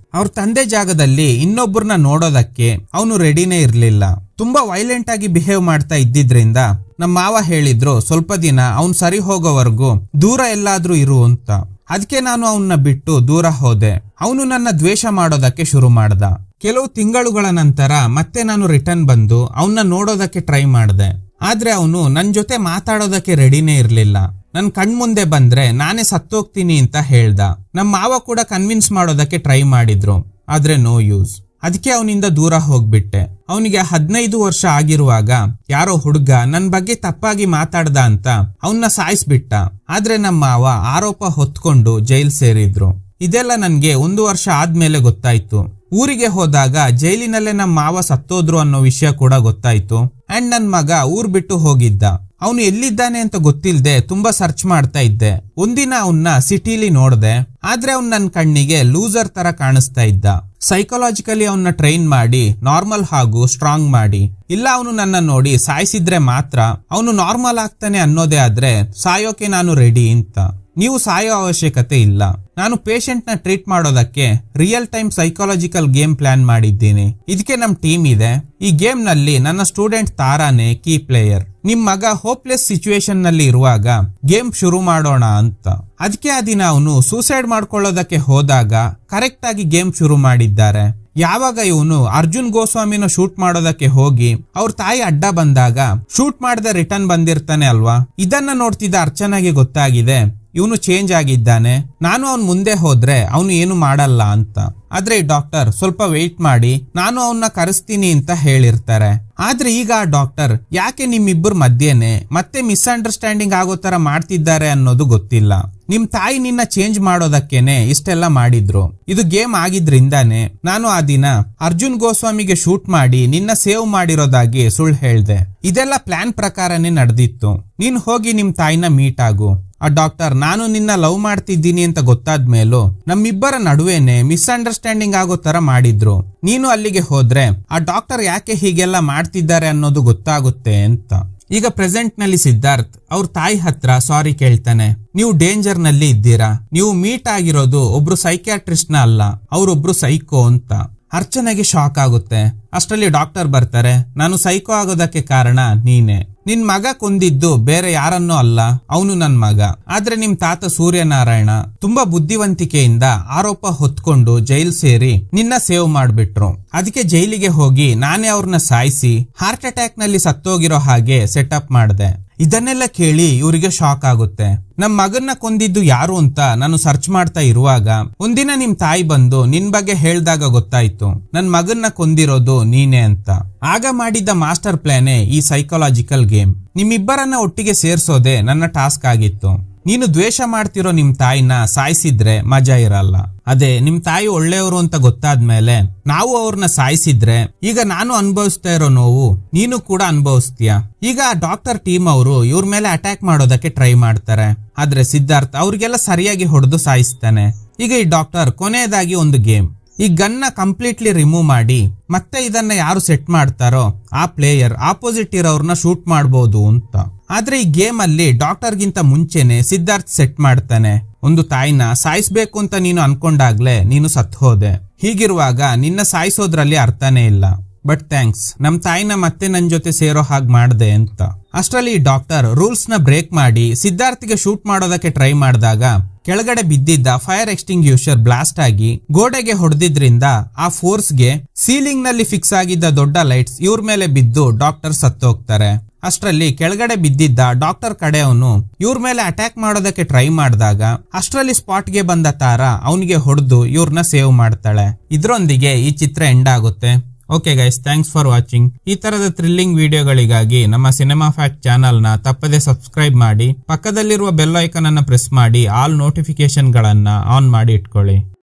ಅವ್ರ ತಂದೆ ಜಾಗದಲ್ಲಿ ಇನ್ನೊಬ್ಬರನ್ನ ನೋಡೋದಕ್ಕೆ ಅವನು ರೆಡಿನೇ ಇರ್ಲಿಲ್ಲ. ತುಂಬಾ ವೈಲೆಂಟ್ ಆಗಿ ಬಿಹೇವ್ ಮಾಡ್ತಾ ಇದ್ದಿದ್ರಿಂದ ನಮ್ಮ ಮಾವ ಹೇಳಿದ್ರು ಸ್ವಲ್ಪ ದಿನ ಅವ್ನ್ ಸರಿ ಹೋಗೋವರೆಗೂ ದೂರ ಎಲ್ಲಾದ್ರೂ ಇರು ಅಂತ. ಅದಕ್ಕೆ ನಾನು ಅವನ್ನ ಬಿಟ್ಟು ದೂರ ಹೋದೆ. ಅವನು ನನ್ನ ದ್ವೇಷ ಮಾಡೋದಕ್ಕೆ ಶುರು ಮಾಡ್ದ. ಕೆಲವು ತಿಂಗಳುಗಳ ನಂತರ ಮತ್ತೆ ನಾನು ರಿಟರ್ನ್ ಬಂದು ಅವನ್ನ ನೋಡೋದಕ್ಕೆ ಟ್ರೈ ಮಾಡ್ದೆ. ಆದ್ರೆ ಅವನು ನನ್ ಜೊತೆ ಮಾತಾಡೋದಕ್ಕೆ ರೆಡಿನೇ ಇರ್ಲಿಲ್ಲ. ನನ್ ಕಣ್ಮುಂದೆ ಬಂದ್ರೆ ನಾನೇ ಸತ್ತೋಗ್ತೀನಿ ಅಂತ ಹೇಳ್ದ. ನಮ್ಮ ಮಾವ ಕೂಡ ಕನ್ವಿನ್ಸ್ ಮಾಡೋದಕ್ಕೆ ಟ್ರೈ ಮಾಡಿದ್ರು, ಆದ್ರೆ ನೋ ಯೂಸ್. ಅದಕ್ಕೆ ಅವನಿಂದ ದೂರ ಹೋಗ್ಬಿಟ್ಟೆ. ಅವನಿಗೆ 15 ವರ್ಷ ಆಗಿರುವಾಗ ಯಾರೋ ಹುಡುಗ ನನ್ ಬಗ್ಗೆ ತಪ್ಪಾಗಿ ಮಾತಾಡ್ದ ಅಂತ ಅವನ್ನ ಸಾಯಿಸ್ಬಿಟ್ಟ. ಆದ್ರೆ ನಮ್ಮ ಮಾವ ಆರೋಪ ಹೊತ್ಕೊಂಡು ಜೈಲ್ ಸೇರಿದ್ರು. ಇದೆಲ್ಲ ನನ್ಗೆ 1 ವರ್ಷ ಆದ್ಮೇಲೆ ಗೊತ್ತಾಯ್ತು. ಊರಿಗೆ ಹೋದಾಗ ಜೈಲಿನಲ್ಲೇ ನಮ್ಮ ಮಾವ ಸತ್ತೋದ್ರು ಅನ್ನೋ ವಿಷಯ ಕೂಡ ಗೊತ್ತಾಯ್ತು. ಅಂಡ್ ನನ್ ಮಗ ಊರ್ ಬಿಟ್ಟು ಹೋಗಿದ್ದ. ಅವನು ಎಲ್ಲಿದ್ದಾನೆ ಅಂತ ಗೊತ್ತಿಲ್ದೆ ತುಂಬಾ ಸರ್ಚ್ ಮಾಡ್ತಾ ಇದ್ದೆ. ಒಂದಿನ ಅವನ್ನ ಸಿಟಿಲಿ ನೋಡ್ದೆ. ಆದ್ರೆ ಅವ್ನ್ ನನ್ ಕಣ್ಣಿಗೆ ಲೂಸರ್ ತರ ಕಾಣಿಸ್ತಾ ಇದ್ದ. ಸೈಕಾಲಜಿಕಲಿ ಅವನ್ನ ಟ್ರೈನ್ ಮಾಡಿ ನಾರ್ಮಲ್ ಹಾಗೂ ಸ್ಟ್ರಾಂಗ್ ಮಾಡಿ, ಇಲ್ಲ ಅವನು ನನ್ನ ನೋಡಿ ಸಾಯಿಸಿದ್ರೆ ಮಾತ್ರ ಅವನು ನಾರ್ಮಲ್ ಆಗ್ತಾನೆ ಅನ್ನೋದೇ ಆದ್ರೆ ಸಾಯೋಕೆ ನಾನು ರೆಡಿ ಅಂತ. ನೀವು ಸಾಯೋ ಅವಶ್ಯಕತೆ ಇಲ್ಲ. ನಾನು ಪೇಷಂಟ್ ನ ಟ್ರೀಟ್ ಮಾಡೋದಕ್ಕೆ real time psychological game plan ಮಾಡಿದ್ದೀನಿ. ಇದಕ್ಕೆ ನಮ್ ಟೀಮ್ ಇದೆ. ಈ ಗೇಮ್ ನಲ್ಲಿ ನನ್ನ ಸ್ಟೂಡೆಂಟ್ ತಾರಾನೇ ಕೀ ಪ್ಲೇಯರ್. ನಿಮ್ ಮಗ ಹೋಪ್ಲೆಸ್ ಸಿಚುವೇಶನ್ ನಲ್ಲಿ ಇರುವಾಗ ಗೇಮ್ ಶುರು ಮಾಡೋಣ ಅಂತ. ಅದಕ್ಕೆ ಆ ದಿನ ಅವನು ಸೂಸೈಡ್ ಮಾಡ್ಕೊಳ್ಳೋದಕ್ಕೆ ಹೋದಾಗ ಕರೆಕ್ಟ್ ಆಗಿ ಗೇಮ್ ಶುರು ಮಾಡಿದ್ದಾರೆ. ಯಾವಾಗ ಇವನು ಅರ್ಜುನ್ ಗೋಸ್ವಾಮಿನ ಶೂಟ್ ಮಾಡೋದಕ್ಕೆ ಹೋಗಿ ಅವ್ರ ತಾಯಿ ಅಡ್ಡ ಬಂದಾಗ ಶೂಟ್ ಮಾಡದೆ ರಿಟರ್ನ್ ಬಂದಿರ್ತಾನೆ ಅಲ್ವಾ. ಇದನ್ನ ನೋಡ್ತಿದ್ದ ಅರ್ಚನಾಗೆ ಗೊತ್ತಾಗಿದೆ ಇವನು ಚೇಂಜ್ ಆಗಿದ್ದಾನೆ. ನಾನು ಅವನ್ ಮುಂದೆ ಹೋದ್ರೆ ಅವನು ಏನು ಮಾಡಲ್ಲ ಅಂತ. ಆದ್ರೆ ಈ ಡಾಕ್ಟರ್ ಸ್ವಲ್ಪ ವೆಯ್ಟ್ ಮಾಡಿ ನಾನು ಅವನ್ನ ಕರೆಸ್ತೀನಿ ಅಂತ ಹೇಳಿರ್ತಾರೆ. ಆದ್ರೆ ಈಗ ಆ ಡಾಕ್ಟರ್ ಯಾಕೆ ನಿಮ್ಮಿಬ್ಬರ ಮಧ್ಯೆನೆ ಮತ್ತೆ ಮಿಸ್ಅಂಡರ್ಸ್ಟ್ಯಾಂಡಿಂಗ್ ಆಗೋ ತರ ಮಾಡ್ತಿದ್ದಾರೆ ಅನ್ನೋದು ಗೊತ್ತಿಲ್ಲ. ನಿಮ್ ತಾಯಿ ನಿನ್ನ ಚೇಂಜ್ ಮಾಡೋದಕ್ಕೇನೆ ಇಷ್ಟೆಲ್ಲ ಮಾಡಿದ್ರು. ಇದು ಗೇಮ್ ಆಗಿದ್ರಿಂದಾನೆ ನಾನು ಆ ದಿನ ಅರ್ಜುನ್ ಗೋಸ್ವಾಮಿಗೆ ಶೂಟ್ ಮಾಡಿ ನಿನ್ನ ಸೇವ್ ಮಾಡಿರೋದಾಗಿ ಸುಳ್ಳು ಹೇಳ್ದೆ. ಇದೆಲ್ಲ ಪ್ಲಾನ್ ಪ್ರಕಾರನೇ ನಡೆದಿತ್ತು. ನೀನ್ ಹೋಗಿ ನಿಮ್ ತಾಯಿನ ಮೀಟ್ ಆಗು. ಆ ಡಾಕ್ಟರ್ ನಾನು ನಿನ್ನ ಲವ್ ಮಾಡ್ತಿದ್ದೀನಿ ಅಂತ ಗೊತ್ತಾದ್ಮೇಲೂ ನಮ್ಮಿಬ್ಬರ ನಡುವೆನೆ ಮಿಸ್ಅಂಡರ್ಸ್ಟ್ಯಾಂಡಿಂಗ್ ಆಗೋ ತರ ಮಾಡಿದ್ರು. ನೀನು ಅಲ್ಲಿಗೆ ಹೋದ್ರೆ ಆ ಡಾಕ್ಟರ್ ಯಾಕೆ ಹೀಗೆಲ್ಲ ಮಾಡ್ತಿದ್ದಾರೆ ಅನ್ನೋದು ಗೊತ್ತಾಗುತ್ತೆ ಅಂತ. ಈಗ ಪ್ರೆಸೆಂಟ್ ನಲ್ಲಿ ಸಿದ್ಧಾರ್ಥ್ ಅವ್ರ ತಾಯಿ ಹತ್ರ ಸಾರಿ ಕೇಳ್ತಾನೆ. ನೀವು ಡೇಂಜರ್ ನಲ್ಲಿ ಇದ್ದೀರಾ. ನೀವು ಮೀಟ್ ಆಗಿರೋದು ಒಬ್ರು ಸೈಕ್ಯಾಟ್ರಿಸ್ಟ್ ನ ಅಲ್ಲ, ಅವ್ರೊಬ್ರು ಸೈಕೋ ಅಂತ. ಅರ್ಚನೆಗೆ ಶಾಕ್ ಆಗುತ್ತೆ. ಅಷ್ಟರಲ್ಲಿ ಡಾಕ್ಟರ್ ಬರ್ತಾರೆ. ನಾನು ಸೈಕೋ ಆಗೋದಕ್ಕೆ ಕಾರಣ ನೀನೆ. ನಿನ್ ಮಗ ಕೊಂದಿದ್ದು ಬೇರೆ ಯಾರನ್ನೋ ಅಲ್ಲ, ಅವನು ನನ್ ಮಗ. ಆದ್ರೆ ನಿಮ್ ತಾತ ಸೂರ್ಯನಾರಾಯಣ ತುಂಬಾ ಬುದ್ಧಿವಂತಿಕೆಯಿಂದ ಆರೋಪ ಹೊತ್ಕೊಂಡು ಜೈಲ್ ಸೇರಿ ನಿನ್ನ ಸೇವ್ ಮಾಡ್ಬಿಟ್ರು. ಅದಕ್ಕೆ ಜೈಲಿಗೆ ಹೋಗಿ ನಾನೇ ಅವ್ರನ್ನ ಸಾಯಿಸಿ ಹಾರ್ಟ್ ಅಟ್ಯಾಕ್ ನಲ್ಲಿ ಸತ್ತೋಗಿರೋ ಹಾಗೆ ಸೆಟಪ್ ಮಾಡ್ದೆ. ಇದನ್ನೆಲ್ಲ ಕೇಳಿ ಇವರಿಗೆ ಶಾಕ್ ಆಗುತ್ತೆ. ನಮ್ ಮಗನ್ನ ಕೊಂದಿದ್ದು ಯಾರು ಅಂತ ನಾನು ಸರ್ಚ್ ಮಾಡ್ತಾ ಇರುವಾಗ ಒಂದಿನ ನಿಮ್ ತಾಯಿ ಬಂದು ನಿನ್ ಬಗ್ಗೆ ಹೇಳ್ದಾಗ ಗೊತ್ತಾಯ್ತು ನನ್ ಮಗನ್ನ ಕೊಂದಿರೋದು ನೀನೆ ಅಂತ. ಆಗ ಮಾಡಿದ್ದ ಮಾಸ್ಟರ್ ಪ್ಲಾನೇ ಈ ಸೈಕಾಲಜಿಕಲ್ ಗೇಮ್. ನಿಮ್ಮಿಬ್ಬರನ್ನ ಒಟ್ಟಿಗೆ ಸೇರ್ಸೋದೆ ನನ್ನ ಟಾಸ್ಕ್ ಆಗಿತ್ತು. ನೀನು ದ್ವೇಷ ಮಾಡ್ತಿರೋ ನಿಮ್ ತಾಯಿನ ಸಾಯಿಸಿದ್ರೆ ಮಜಾ ಇರಲ್ಲ. ಅದೇ ನಿಮ್ ತಾಯಿ ಒಳ್ಳೆಯವರು ಅಂತ ಗೊತ್ತಾದ್ಮೇಲೆ ನಾವು ಅವ್ರನ್ನ ಸಾಯಿಸಿದ್ರೆ ಈಗ ನಾನು ಅನುಭವಿಸ್ತಾ ಇರೋ ನೋವು ನೀನು ಕೂಡ ಅನುಭವಿಸ್ತೀಯ. ಈಗ ಡಾಕ್ಟರ್ ಟೀಮ್ ಅವರು ಇವ್ರ ಮೇಲೆ ಅಟ್ಯಾಕ್ ಮಾಡೋದಕ್ಕೆ ಟ್ರೈ ಮಾಡ್ತಾರೆ. ಆದ್ರೆ ಸಿದ್ಧಾರ್ಥ್ ಅವ್ರಿಗೆಲ್ಲ ಸರಿಯಾಗಿ ಹೊಡೆದು ಸಾಯಿಸ್ತಾನೆ. ಈಗ ಈ ಡಾಕ್ಟರ್ ಕೊನೆಯದಾಗಿ ಒಂದು ಗೇಮ್, ಈ ಗನ್ನ ಕಂಪ್ಲೀಟ್ಲಿ ರಿಮೂವ್ ಮಾಡಿ ಮತ್ತೆ ಇದನ್ನ ಯಾರು ಸೆಟ್ ಮಾಡ್ತಾರೋ ಆ ಪ್ಲೇಯರ್ ಆಪೋಸಿಟ್ ಇರೋರ್ನ ಶೂಟ್ ಮಾಡಬಹುದು ಅಂತ. ಆದ್ರೆ ಈ ಗೇಮ್ ಅಲ್ಲಿ ಡಾಕ್ಟರ್ ಗಿಂತ ಮುಂಚೆನೆ ಸಿದ್ಧಾರ್ಥ್ ಸೆಟ್ ಮಾಡ್ತಾನೆ. ಒಂದು ತಾಯಿನ ಸಾಯಿಸ್ಬೇಕು ಅಂತ ನೀನು ಅನ್ಕೊಂಡಾಗ್ಲೇ ನೀನು ಸತ್ ಹೋದೆ. ಹೀಗಿರುವಾಗ ನಿನ್ನ ಸಾಯಿಸೋದ್ರಲ್ಲಿ ಅರ್ಥನೇ ಇಲ್ಲ. ಬಟ್ ಥ್ಯಾಂಕ್ಸ್, ನಮ್ ತಾಯಿನ ಮತ್ತೆ ನನ್ ಜೊತೆ ಸೇರೋ ಹಾಗೆ ಮಾಡ್ದೆ ಅಂತ. ಅಷ್ಟರಲ್ಲಿ ಡಾಕ್ಟರ್ ರೂಲ್ಸ್ ನ ಬ್ರೇಕ್ ಮಾಡಿ ಸಿದ್ಧಾರ್ಥ್ಗೆ ಶೂಟ್ ಮಾಡೋದಕ್ಕೆ ಟ್ರೈ ಮಾಡಿದಾಗ ಕೆಳಗಡೆ ಬಿದ್ದಿದ್ದ ಫೈರ್ ಎಕ್ಸ್ಟಿಂಗ್ಯೂಷರ್ ಬ್ಲಾಸ್ಟ್ ಆಗಿ ಗೋಡೆಗೆ ಹೊಡೆದಿದ್ರಿಂದ ಆ ಫೋರ್ಸ್ಗೆ ಸೀಲಿಂಗ್ ನಲ್ಲಿ ಫಿಕ್ಸ್ ಆಗಿದ್ದ ದೊಡ್ಡ ಲೈಟ್ಸ್ ಇವ್ರ ಮೇಲೆ ಬಿದ್ದು ಡಾಕ್ಟರ್ ಸತ್ತೋಗ್ತಾರೆ. ಅಷ್ಟರಲ್ಲಿ ಕೆಳಗಡೆ ಬಿದ್ದಿದ್ದ ಡಾಕ್ಟರ್ ಕಡೆಯವನು ಇವ್ರ ಮೇಲೆ ಅಟ್ಯಾಕ್ ಮಾಡೋದಕ್ಕೆ ಟ್ರೈ ಮಾಡಿದಾಗ ಅಷ್ಟರಲ್ಲಿ ಸ್ಪಾಟ್ಗೆ ಬಂದ ತಾರಾ ಅವನಿಗೆ ಹೊಡೆದು ಇವ್ರನ್ನ ಸೇವ್ ಮಾಡ್ತಾಳೆ. ಇದರೊಂದಿಗೆ ಈ ಚಿತ್ರ ಎಂಡ್ ಆಗುತ್ತೆ. Okay guys, thanks for watching. ಈ ತರದ ಥ್ರಿಲ್ಲಿಂಗ್ ವಿಡಿಯೋಗಳಿಗಾಗಿ ನಮ್ಮ ಸಿನಿಮಾ ಫ್ಯಾಕ್ಟ್ ಚಾನಲ್ ನ ತಪ್ಪದೆ ಸಬ್ಸ್ಕ್ರೈಬ್ ಮಾಡಿ, ಪಕ್ಕದಲ್ಲಿರುವ ಬೆಲ್ ಐಕಾನ್ ಅನ್ನ ಪ್ರೆಸ್ ಮಾಡಿ ಆಲ್ ನೋಟಿಫಿಕೇಶನ್ ಗಳನ್ನ ಆನ್ ಮಾಡಿ ಇಟ್ಕೊಳ್ಳಿ.